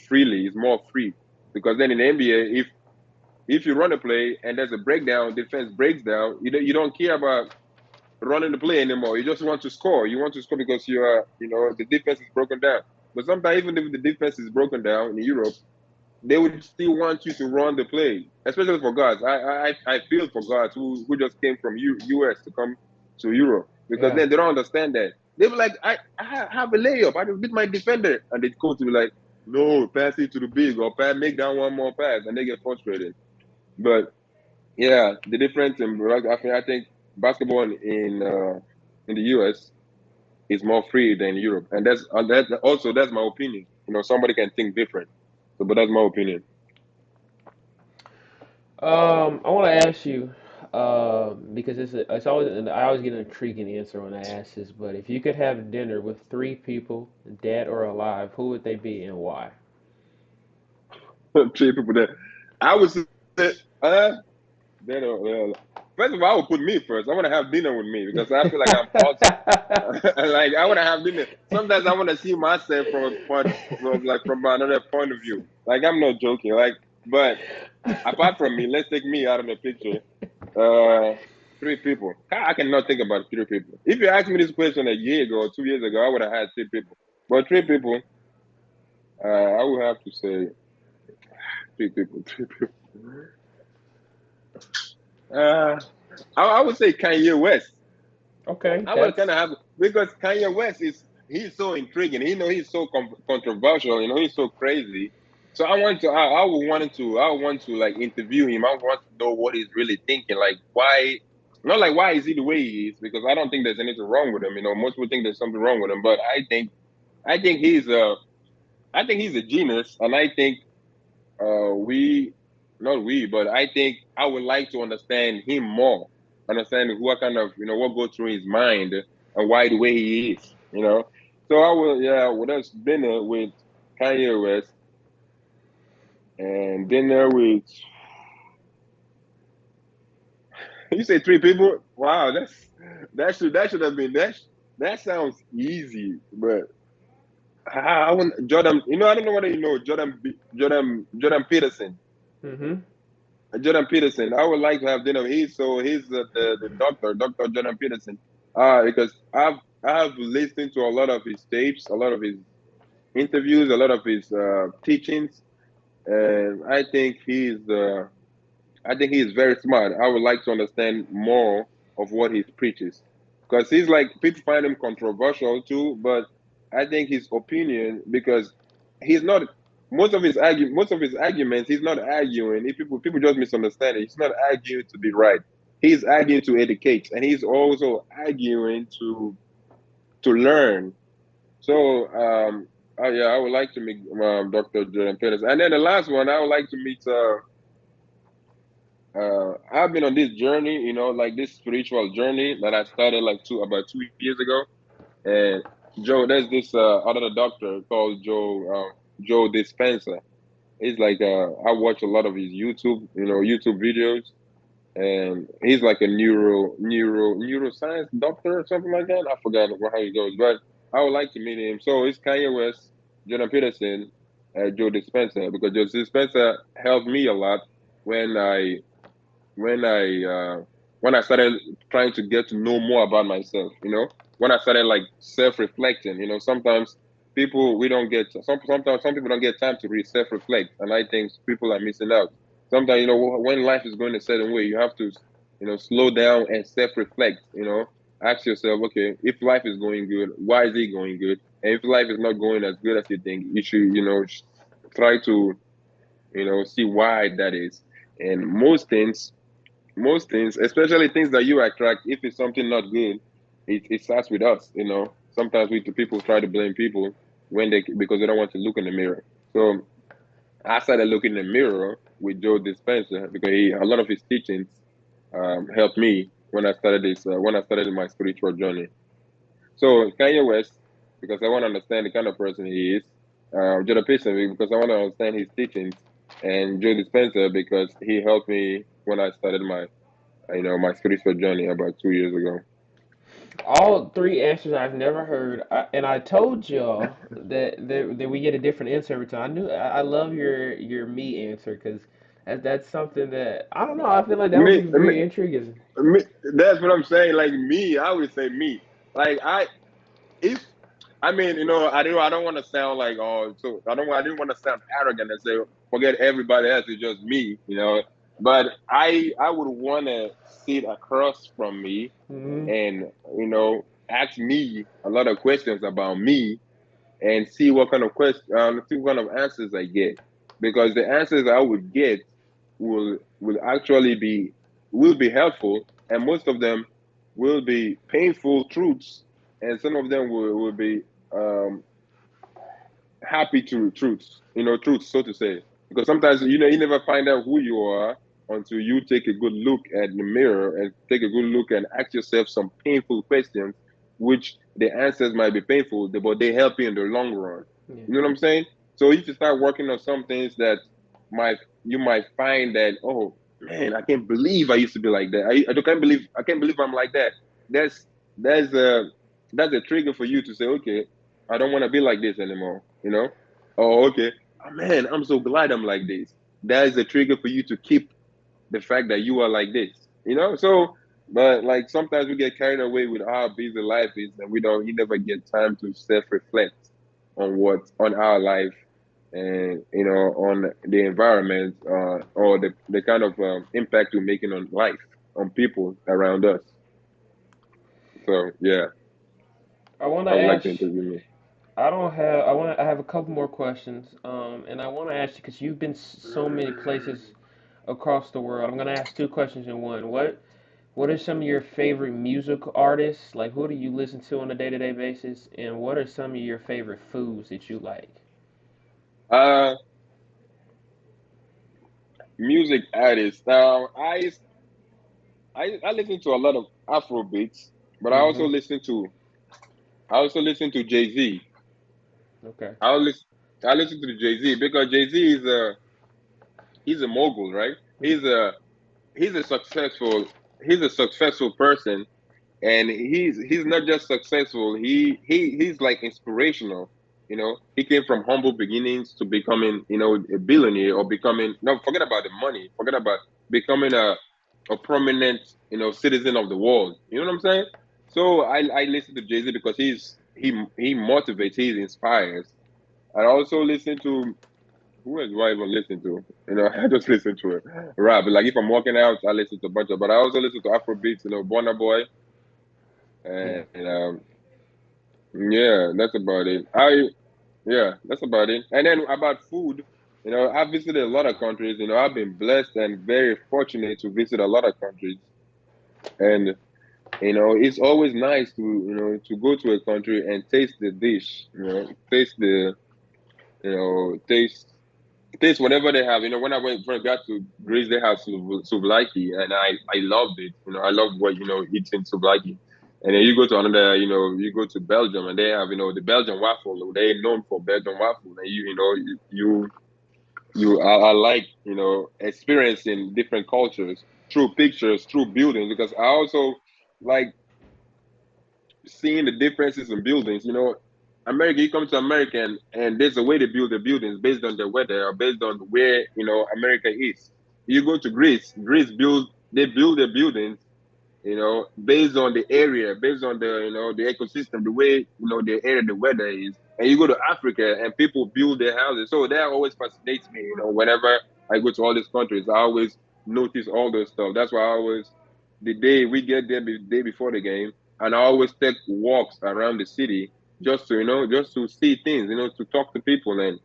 Speaker 2: Freely. It's more free because then in the NBA, if you run a play and there's a breakdown, defense breaks down. You don't care about running the play anymore. You just want to score. You want to score because the defense is broken down. But sometimes even if the defense is broken down in Europe, they would still want you to run the play, especially for guards. I feel for guards who just came from US to come to Europe because
Speaker 1: Yeah.
Speaker 2: then they don't understand that. They be like, I have a layup. I just beat my defender, and the coach will be like, no, pass it to the big or make that one more pass, and they get frustrated. But yeah, the difference I think basketball in the US is more free than Europe, and that's my opinion. Somebody can think different, but that's my opinion.
Speaker 1: I want to ask you, because it's always I always get an intriguing answer when I ask this. But if you could have dinner with three people, dead or alive, who would they be and why?
Speaker 2: Three people that I would say, they don't, first of all, I would put me first. I want to have dinner with me because I feel like I'm awesome. Like I want to have dinner. Sometimes I want to see myself from another point of view. Like I'm not joking. But apart from me, let's take me out of the picture. Uh, Three people. I cannot think about three people. If you asked me this question a year ago or 2 years ago, I would have had three people. But three people, I would have to say three people. Three people. Uh, I would say Kanye West.
Speaker 1: Okay,
Speaker 2: I would kind
Speaker 1: that's
Speaker 2: of have because Kanye West he's so intriguing. He's so controversial. He's so crazy. So I want to like interview him. I want to know what he's really thinking. Like why, not like why is he the way he is? Because I don't think there's anything wrong with him. Most people think there's something wrong with him, but I think I think he's a genius, and I think we, not we, but I think I would like to understand him more, understand what kind of, what goes through his mind and why the way he is, you know. So I will, yeah, well, that's dinner with Kanye West and dinner with, you say three people? Wow, that should have been that sounds easy, but I want Jordan. I don't know whether you know Jordan Peterson.
Speaker 1: Mm-hmm.
Speaker 2: Jordan Peterson. I would like to have dinner. He's the doctor, Doctor Jordan Peterson. Because I've listened to a lot of his tapes, a lot of his interviews, a lot of his teachings, and I think he is very smart. I would like to understand more of what he preaches, because he's like people find him controversial too. But I think his opinion, because he's not most of his arguments, he's not arguing. If people just misunderstand it, he's not arguing to be right. He's arguing to educate, and he's also arguing to learn. So yeah, I would like to meet Dr. Jordan Peterson, and then the last one I would like to meet. I've been on this journey, like this spiritual journey that I started like about 2 years ago. And Joe, there's this other doctor called Joe Dispenza. He's like I watch a lot of his YouTube videos, and he's like a neuroscience doctor or something like that. I forgot how he goes, but I would like to meet him. So it's Kanye West, Jordan Peterson, Joe Dispenza, because Joe Dispenza helped me a lot when I when I uh, when I started trying to get to know more about myself. When I started like self-reflecting. Sometimes people we don't get sometimes some people don't get time to really self-reflect, and I think people are missing out. Sometimes when life is going a certain way, you have to slow down and self-reflect. Ask yourself, okay, if life is going good, why is it going good? And if life is not going as good as you think, you should try to see why that is. And most things, especially things that you attract, if it's something not good, it starts with us. Sometimes people try to blame people because they don't want to look in the mirror. So I started looking in the mirror with Joe Dispenza because a lot of his teachings helped me when I started my spiritual journey. So Kanye West, because I want to understand the kind of person he is. Jordan Peterson, because I want to understand his teachings, and Joe Dispenza because he helped me when I started my spiritual journey about 2 years ago.
Speaker 1: All three answers I've never heard, and I told y'all that we get a different answer every time. I love your me answer because that's something that I don't know. I feel like that would be
Speaker 2: Me, me,
Speaker 1: very intriguing.
Speaker 2: me, that's what I'm saying. Like me, I would say me. Like if I mean, I don't want to sound like so I didn't want to sound arrogant and say forget everybody else, it's just me. But I would want to sit across from me
Speaker 1: Hmm.
Speaker 2: and ask me a lot of questions about me and see what kind of see what kind of answers I get, because the answers I would get will actually be helpful, and most of them will be painful truths, and some of them will be um, happy to truths, so to say. Because sometimes you never find out who you are until you take a good look at the mirror and take a good look and ask yourself some painful questions, which the answers might be painful, but they help you in the long run.
Speaker 1: Yeah.
Speaker 2: You know what I'm saying? So if you start working on some things that might you might find that, oh man, I can't believe I used to be like that. I can't believe I'm like that. That's that's a that's a trigger for you to say, okay, I don't want to be like this anymore. Oh, okay. Oh, man, I'm so glad I'm like this. That is a trigger for you to keep the fact that you are like this. So, but like sometimes we get carried away with how busy life is, and you never get time to self-reflect on our life and on the environment or the kind of impact we're making on life, on people around us. So yeah,
Speaker 1: I want to
Speaker 2: I would like to
Speaker 1: ask.
Speaker 2: interview me.
Speaker 1: I don't have. I want. I have a couple more questions. And I want to ask you because you've been so many places across the world. I'm gonna ask two questions in one. What are some of your favorite musical artists? Like, who do you listen to on a day-to-day basis? And what are some of your favorite foods that you like?
Speaker 2: Uh, Music artists. I listen to a lot of Afro beats, but
Speaker 1: Mm-hmm.
Speaker 2: I also listen to Jay Z.
Speaker 1: Okay.
Speaker 2: I listen I listen to the Jay Z because Jay Z is he's a mogul, right? He's a successful he's a successful person, and he's not just successful. He's like inspirational. You know, he came from humble beginnings to becoming a billionaire or becoming no forget about the money, forget about becoming a prominent citizen of the world. You know what I'm saying? So I listen to Jay Z because he motivates, he inspires. I also listen to who else do I even listen to? You know, I just listen to it. Rap. Like if I'm working out, I listen to a bunch of. But I also listen to Afro beats. You know, Burna Boy,
Speaker 1: Yeah.
Speaker 2: and yeah, that's about it. I Yeah, that's about it. And then about food, I've visited a lot of countries. I've been blessed and very fortunate to visit a lot of countries, and it's always nice to go to a country and taste the dish. Taste the taste whatever they have. When I got to Greece, they have souvlaki, and I loved it. I loved what eating souvlaki. And then you go to another, you go to Belgium, and they have the Belgian waffle. They're known for Belgian waffle, and I like experiencing different cultures through pictures, through buildings, because I also like seeing the differences in buildings. America, you come to America, and there's a way they build the buildings based on the weather or based on where America is. You go to Greece, they build their buildings based on the area, based on the ecosystem, the way the area, the weather is. And you go to Africa, and people build their houses. So that always fascinates me. Whenever I go to all these countries, I always notice all those stuff. That's why I always the day we get there, the day before the game, and I always take walks around the city just to see things, to talk to people, and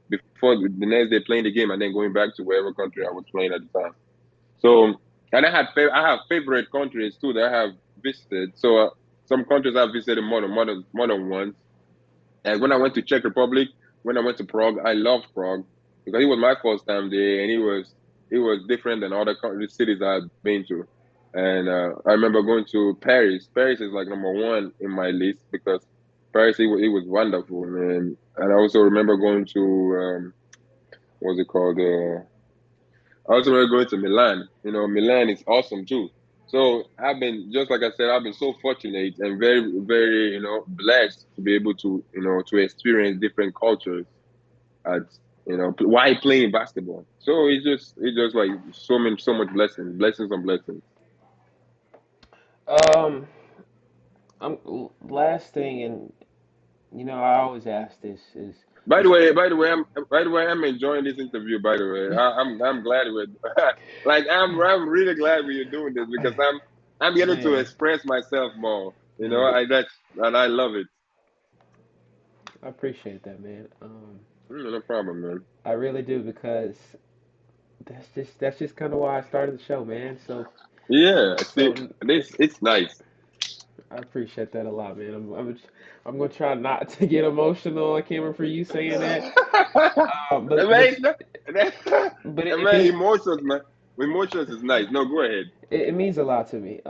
Speaker 2: before the next day playing the game, and then going back to wherever country I was playing at the time. So, and I have favorite countries too that I have visited. So some countries I've visited more than once. And when I went to Czech Republic, when I went to Prague, I loved Prague because it was my first time there, and it was different than other cities I've been to. And I remember going to Paris. Paris is like number one in my list because Paris it was wonderful, man. And I also remember going to what's it called? I also remember going to Milan. Milan is awesome too. So I've been, just like I said, I've been so fortunate and very, very, blessed to be able to experience different cultures at, while playing basketball. So it's just like so much blessings on blessings.
Speaker 1: Um, I'm last thing, and I always ask this
Speaker 2: By the
Speaker 1: is
Speaker 2: way, I'm enjoying this interview. By the way, I'm glad with, like I'm really glad we're doing this because I'm getting to
Speaker 1: man.
Speaker 2: express myself more.
Speaker 1: Mm,
Speaker 2: And I love it.
Speaker 1: I appreciate that, man.
Speaker 2: No problem, man.
Speaker 1: I really do because that's just kind of why I started the show, man. So
Speaker 2: Yeah, see,
Speaker 1: so
Speaker 2: this
Speaker 1: it's
Speaker 2: it's nice.
Speaker 1: I appreciate that a lot, man. I'm gonna try not to get emotional on camera for you saying that. But
Speaker 2: Man,
Speaker 1: but but it
Speaker 2: man,
Speaker 1: means
Speaker 2: emotions is nice. No, go ahead.
Speaker 1: it means a lot to me.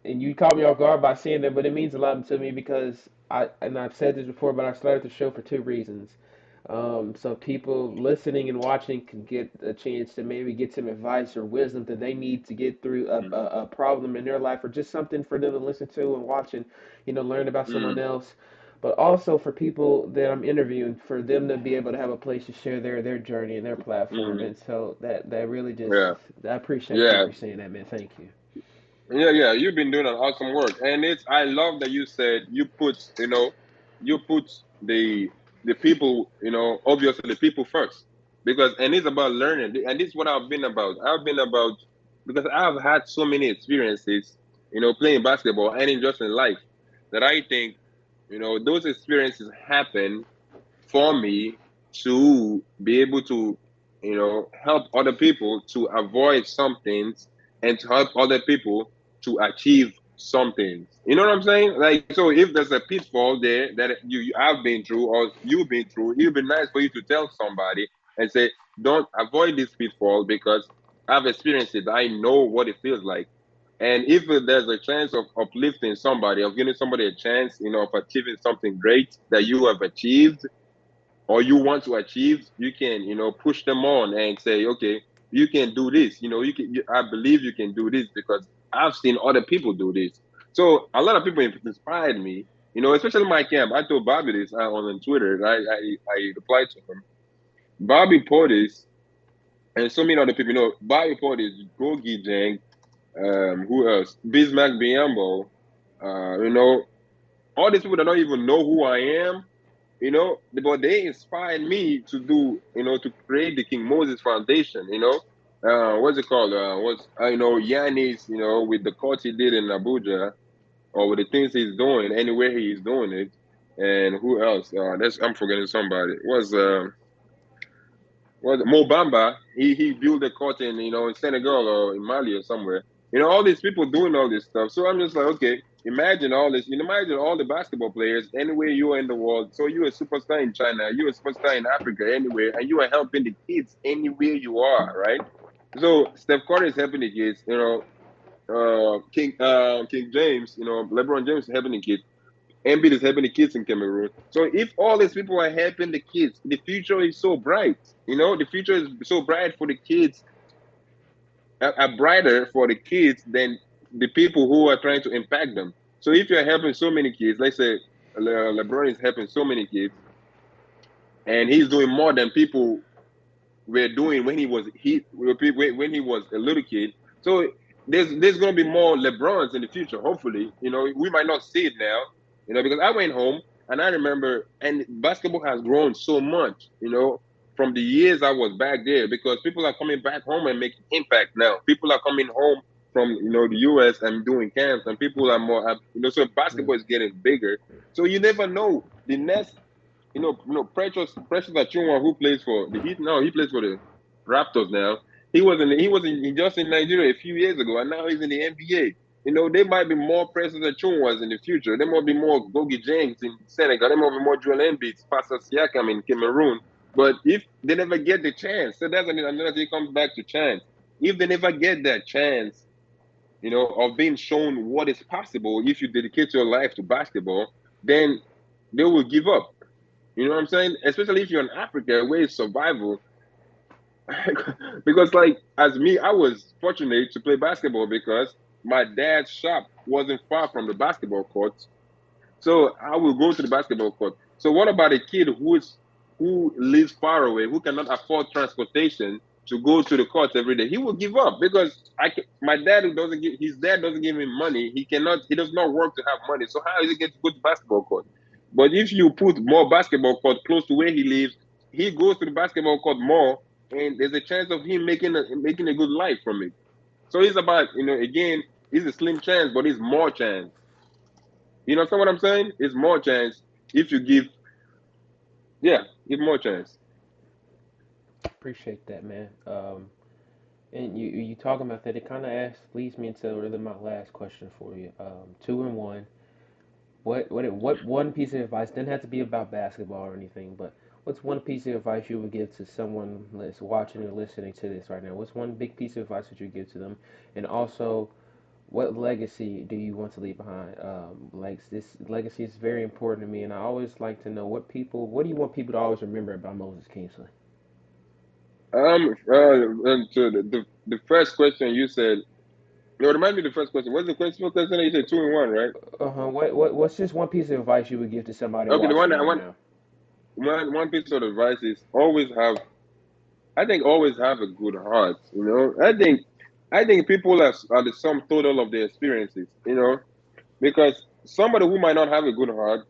Speaker 1: And you caught me off guard by saying that, but it means a lot to me because I've said this before, but I started the show for two reasons. So people listening and watching can get a chance to maybe get some advice or wisdom that they need to get through a problem in their life, or just something for them to listen to and watch and learn about someone
Speaker 2: Mm,
Speaker 1: else. But also for people that I'm interviewing, for them to be able to have a place to share their journey and their platform.
Speaker 2: mm,
Speaker 1: And so that really just
Speaker 2: yeah,
Speaker 1: I appreciate you
Speaker 2: yeah.
Speaker 1: for saying that, man. Thank you.
Speaker 2: Yeah, yeah, you've been doing an awesome work, and I love that you said you put the people, obviously the people first, because and it's about learning, and this is what I've been about. I've been about because I've had so many experiences, playing basketball and in just in life, that I think, those experiences happen for me to be able to, help other people to avoid some things and to help other people to achieve something. You know what I'm saying? Like, so if there's a pitfall there that you have been through or you've been through, it would be nice for you to tell somebody and say, don't avoid this pitfall because I've experienced it. I know what it feels like. And if there's a chance of uplifting somebody, of giving somebody a chance, of achieving something great that you have achieved or you want to achieve, you can, push them on and say, okay, you can do this. I believe you can do this because I've seen other people do this. So a lot of people inspired me, especially my camp. I told Bobby this on Twitter. I replied to him. Bobby Portis and so many other people, Bobby Portis, Gogi Jang, who else? Bismack Biambo, all these people that don't even know who I am, but they inspired me to do, to create the King Moses Foundation, what's it called? Yanis, with the course he did in Abuja, or with the things he's doing, anywhere he's doing it. And who else? I'm forgetting somebody. Was Mobamba? He built a court in in Senegal or in Mali or somewhere. All these people doing all this stuff. So I'm just like, okay, imagine all this. Imagine all the basketball players anywhere you are in the world. So you're a superstar in China, you're a superstar in Africa, anywhere, and you are helping the kids anywhere you are, right? So Steph Curry is helping the kids. King James, LeBron James is helping the kids. Embiid is helping the kids in Cameroon. So if all these people are helping the kids, the future is so bright. The future is so bright for the kids, brighter for the kids than the people who are trying to impact them. So if you're helping so many kids, let's say LeBron is helping so many kids, and he's doing more than people were doing when he was a little kid. So there's gonna be more LeBrons in the future. Hopefully, we might not see it now. Because I went home and I remember, and basketball has grown so much. From the years I was back there, because people are coming back home and making impact now. People are coming home from the US and doing camps, and people are more. So
Speaker 1: Mm.
Speaker 2: basketball is getting bigger. So you never know the next Precious Achunwa, who plays for the Heat now, he plays for the Raptors now. He just in Nigeria a few years ago, and now he's in the NBA. There might be more Precious Achunwas in the future. There might be more Gogi James in Senegal. There might be more Joel Embiid, Pastor Siakam in Cameroon. But if they never get the chance, so that's another thing. It comes back to chance. If they never get that chance, of being shown what is possible if you dedicate your life to basketball, then they will give up. You know what I'm saying? Especially if you're in Africa, where it's survival. Because, like, as me, I was fortunate to play basketball because my dad's shop wasn't far from the basketball courts. So I will go to the basketball court. So what about a kid who lives far away, who cannot afford transportation to go to the courts every day? He will give up because my dad doesn't give his dad doesn't give him money. He does not work to have money. So how is he going to go to basketball court? But if you put more basketball court close to where he lives, he goes to the basketball court more, and there's a chance of him making a good life from it. So it's about again, it's a slim chance, but it's more chance. You understand what I'm saying? It's more chance if you give, yeah, give more chance.
Speaker 1: Appreciate that, man. And you talking about that, it kind of leads me into really my last question for you. Two and one. What one piece of advice, doesn't have to be about basketball or anything, but what's one piece of advice you would give to someone that's watching or listening to this right now? What's one big piece of advice that you give to them? And also, what legacy do you want to leave behind? Like, this legacy is very important to me, and I always like to know what do you want people to always remember about Moses Kingsley?
Speaker 2: And so the first question you said, no, remind me the first question. What's the question? You said 2 and 1, right?
Speaker 1: What's just one piece of advice you would give to somebody
Speaker 2: Okay, the
Speaker 1: watching
Speaker 2: one I
Speaker 1: right
Speaker 2: want
Speaker 1: now?
Speaker 2: one piece of advice is always have. I think always have a good heart. I think people are the sum total of their experiences. Because somebody who might not have a good heart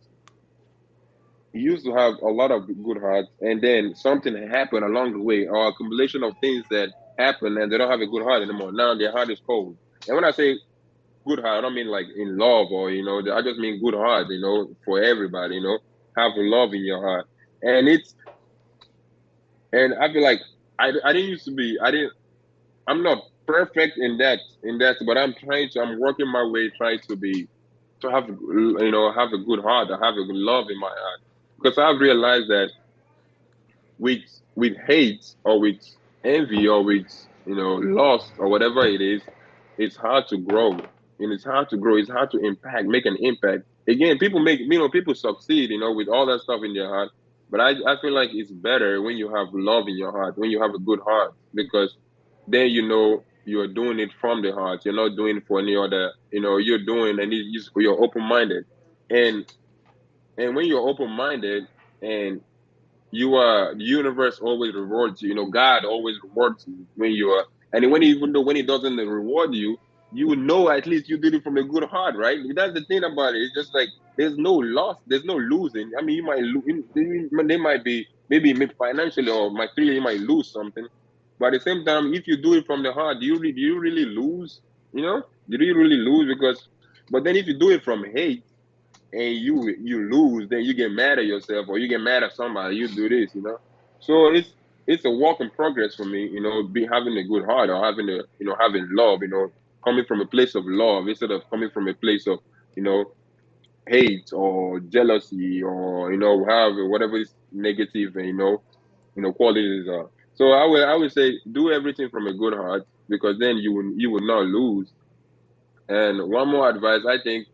Speaker 2: used to have a lot of good hearts, and then something happened along the way, or accumulation of things that happen, and they don't have a good heart anymore. Now their heart is cold. And when I say good heart, I don't mean like in love or I just mean good heart. For everybody. Have love in your heart, and I feel like I didn't used to be. I didn't. I'm not perfect in that, but I'm working my way, trying to be to have have a good heart, to have a good love in my heart, because I've realized that with hate or with envy or with lust or whatever it is, it's hard to grow. And it's hard to grow. It's hard to make an impact. Again, people make people succeed, with all that stuff in their heart. But I feel like it's better when you have love in your heart, when you have a good heart, because then you're doing it from the heart. You're not doing it for any other. You're doing and you're open minded, and when you're open minded and the universe always rewards you. God always rewards you when you are, and even though when he doesn't reward you, you know at least you did it from a good heart, right? That's the thing about it. It's just like there's no loss, there's no losing. I mean, you might lose. They might be maybe financially or materially, you might lose something, but at the same time, if you do it from the heart, do you really lose? Do you really lose? But then if you do it from hate and you lose, then you get mad at yourself or you get mad at somebody. You do this. So it's a work in progress for me. Be having a good heart or having having love. Coming from a place of love instead of coming from a place of you know hate or jealousy or however whatever is negative and qualities are. So I would say do everything from a good heart because then you will not lose. And one more advice I think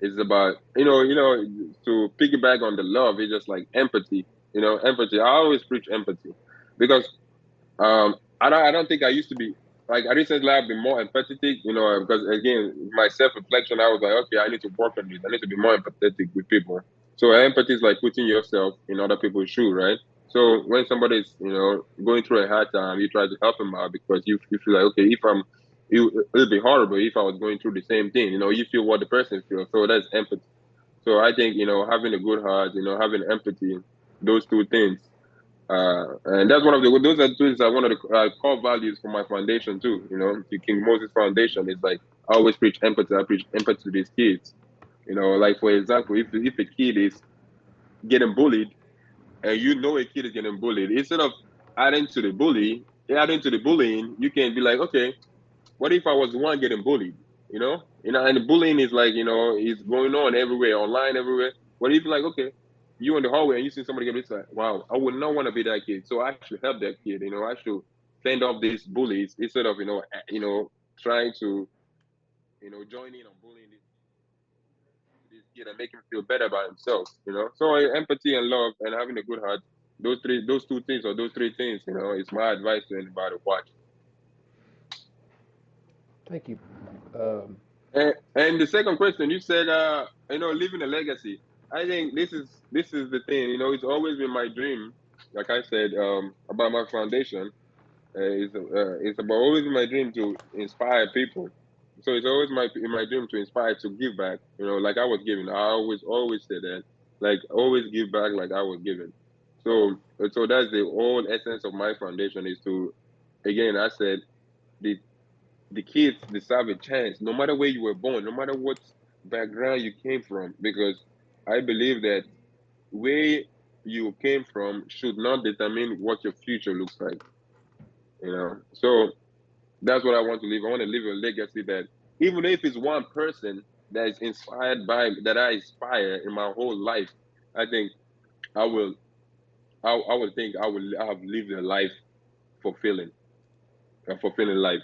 Speaker 2: is about to piggyback on the love. It's just like empathy. Empathy. I always preach empathy because I don't think I used to be like I recently I've been more empathetic. Because again, my self reflection, I was like, okay, I need to work on this. I need to be more empathetic with people. So empathy is like putting yourself in other people's shoes, right? So when somebody's going through a hard time, you try to help them out because you feel like, okay, it'll be horrible if I was going through the same thing. You feel what the person feels. So that's empathy. So I think having a good heart, having empathy, those two things, and that's one of the those are two things I wanted to core values for my foundation too. The King Moses Foundation is like I always preach empathy. I preach empathy to these kids. Like for example, if a kid is getting bullied and a kid is getting bullied, instead of adding to the bullying, you can be like, okay, what if I was the one getting bullied? And the bullying is like, is going on everywhere, online everywhere. What if like, okay, you in the hallway and you see somebody get it's like, wow, I would not want to be that kid. So I should help that kid. I should fend off these bullies instead of trying to join in on bullying this kid and make him feel better about himself. So empathy and love and having a good heart. Those two things or those three things. Is my advice to anybody watching.
Speaker 1: Thank you. Um,
Speaker 2: And the second question, you said, leaving a legacy. I think this is the thing. It's always been my dream. Like I said, about my foundation, it's about always been my dream to inspire people. So it's always my dream to inspire to give back. Like I was giving. I always say that, like always give back like I was given. So that's the whole essence of my foundation is to, again, I said the the kids deserve a chance, no matter where you were born, no matter what background you came from, because I believe that where you came from should not determine what your future looks like. So that's what I want to leave. I want to leave a legacy that even if it's one person that is inspired by that I inspire in my whole life, I think I will. I would think I have lived a life fulfilling, a fulfilling life.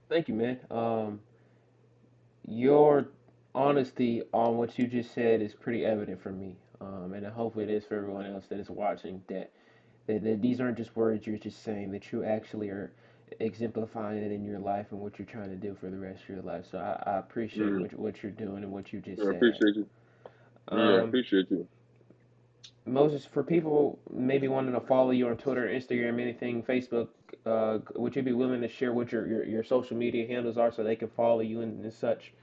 Speaker 1: Thank you, man. Your honesty on what you just said is pretty evident for me, and hopefully it is for everyone else that is watching. That these aren't just words you're just saying; that you actually are exemplifying it in your life and what you're trying to do for the rest of your life. So I appreciate
Speaker 2: Mm,
Speaker 1: what you're doing and what you just
Speaker 2: I
Speaker 1: said.
Speaker 2: appreciate you. Yeah, I
Speaker 1: Um,
Speaker 2: appreciate you.
Speaker 1: Moses, for people maybe wanting to follow you on Twitter, Instagram, anything, Facebook, would you be willing to share what your social media handles are so they can follow you and such?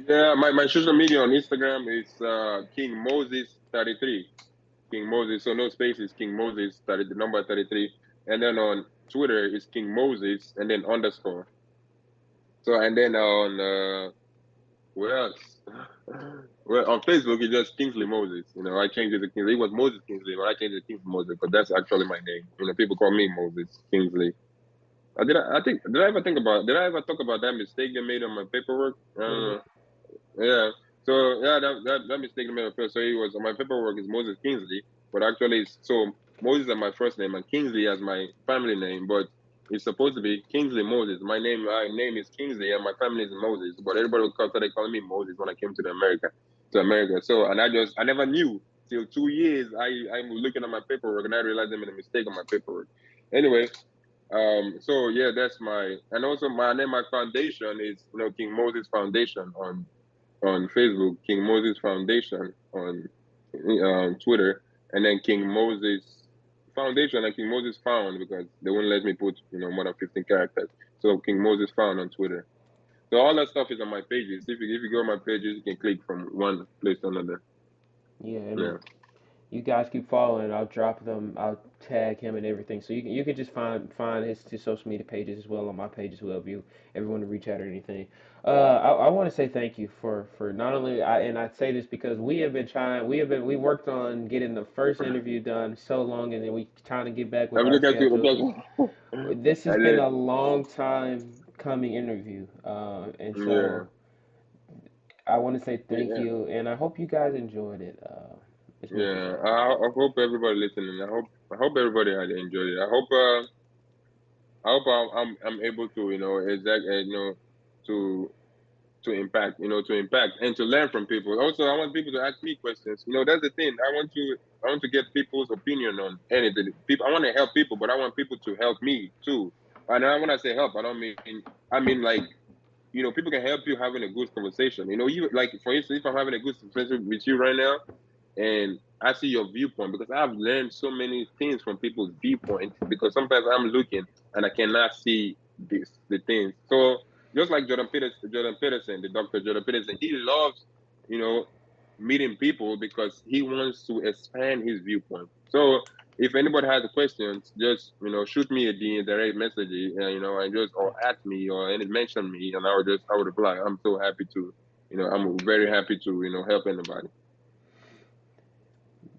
Speaker 2: Yeah, my social media on Instagram is King Moses 33. King Moses, so no spaces, King Moses 30, the number 33. And then on Twitter is King Moses and then underscore. So and then on where else? Well, on Facebook, it's just Kingsley Moses. I changed it to Kingsley. It was Moses Kingsley, but I changed it to Kingsley Moses because that's actually my name. People call me Moses Kingsley. Did I ever think about? Did I ever talk about that mistake they made on my paperwork? I don't
Speaker 1: Hmm.
Speaker 2: know. Yeah. So yeah, that mistake made at first. So it was on my paperwork is Moses Kingsley, but actually so Moses is my first name and Kingsley as my family name, but it's supposed to be Kingsley Moses. My name is Kingsley and my family is Moses, but everybody would started calling me Moses when I came to America. So and I never knew till 2 years I'm looking at my paperwork and I realized I made a mistake on my paperwork. Anyway, so yeah, that's and also my name, my foundation is King Moses Foundation on Facebook, King Moses Foundation on Twitter, and then King Moses Foundation and King Moses Found because they wouldn't let me put more than 15 characters. So King Moses Found on Twitter. So all that stuff is on my pages. If you go on my pages, you can click from one place to another.
Speaker 1: Yeah, and
Speaker 2: Yeah.
Speaker 1: you guys keep following. I'll drop them. I'll tag him and everything. So you can just find his social media pages as well on my page as well. If you ever want to reach out or anything, I want to say thank you for not only and I say this because we worked on getting the first interview done so long, and then we trying to get back
Speaker 2: I
Speaker 1: with
Speaker 2: mean,
Speaker 1: our
Speaker 2: look at you.
Speaker 1: schedules.
Speaker 2: Okay.
Speaker 1: This has
Speaker 2: And
Speaker 1: been
Speaker 2: then
Speaker 1: a long time coming interview, and
Speaker 2: yeah,
Speaker 1: so I want to say thank
Speaker 2: yeah,
Speaker 1: you, and I hope you guys enjoyed it as much as
Speaker 2: yeah.
Speaker 1: I did.
Speaker 2: I hope everybody listening. I hope everybody had enjoyed it. I hope I'm able to to impact and to learn from people. Also, I want people to ask me questions. That's the thing. I want to get people's opinion on anything. People, I want to help people, but I want people to help me too. And when I say help, I don't mean I mean like people can help you having a good conversation. You like for instance, if I'm having a good conversation with you right now and I see your viewpoint because I've learned so many things from people's viewpoint because sometimes I'm looking and I cannot see the things. So just like Jordan Peterson, the doctor Jordan Peterson, he loves, you know, meeting people because he wants to expand his viewpoint. So if anybody has questions, just shoot me a DM, direct message, and just or ask me or any mention me, and I would reply. I'm so happy to, I'm very happy to help anybody.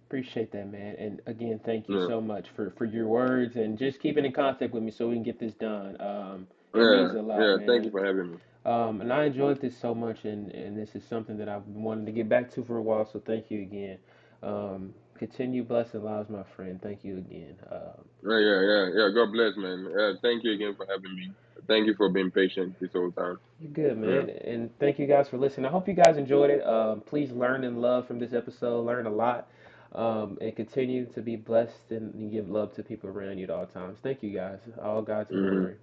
Speaker 1: Appreciate that, man. And again, thank you
Speaker 2: Yeah.
Speaker 1: so much for your words and just keeping in contact with me so we can get this done. It means
Speaker 2: Yeah,
Speaker 1: a lot,
Speaker 2: yeah. Thank you
Speaker 1: man.
Speaker 2: for having me.
Speaker 1: And I enjoyed this so much, and this is something that I've been wanting to get back to for a while. So thank you again. Continue blessing lives, my friend. Thank you again.
Speaker 2: Yeah, yeah, yeah, yeah. God bless, man. Yeah, thank you again for having me. Thank you for being patient this whole time.
Speaker 1: You're good,
Speaker 2: Yeah.
Speaker 1: man. And thank you guys for listening. I hope you guys enjoyed it. Please learn and love from this episode. Learn a lot. And continue to be blessed and give love to people around you at all times. Thank you guys. All God's
Speaker 2: Hmm.
Speaker 1: glory.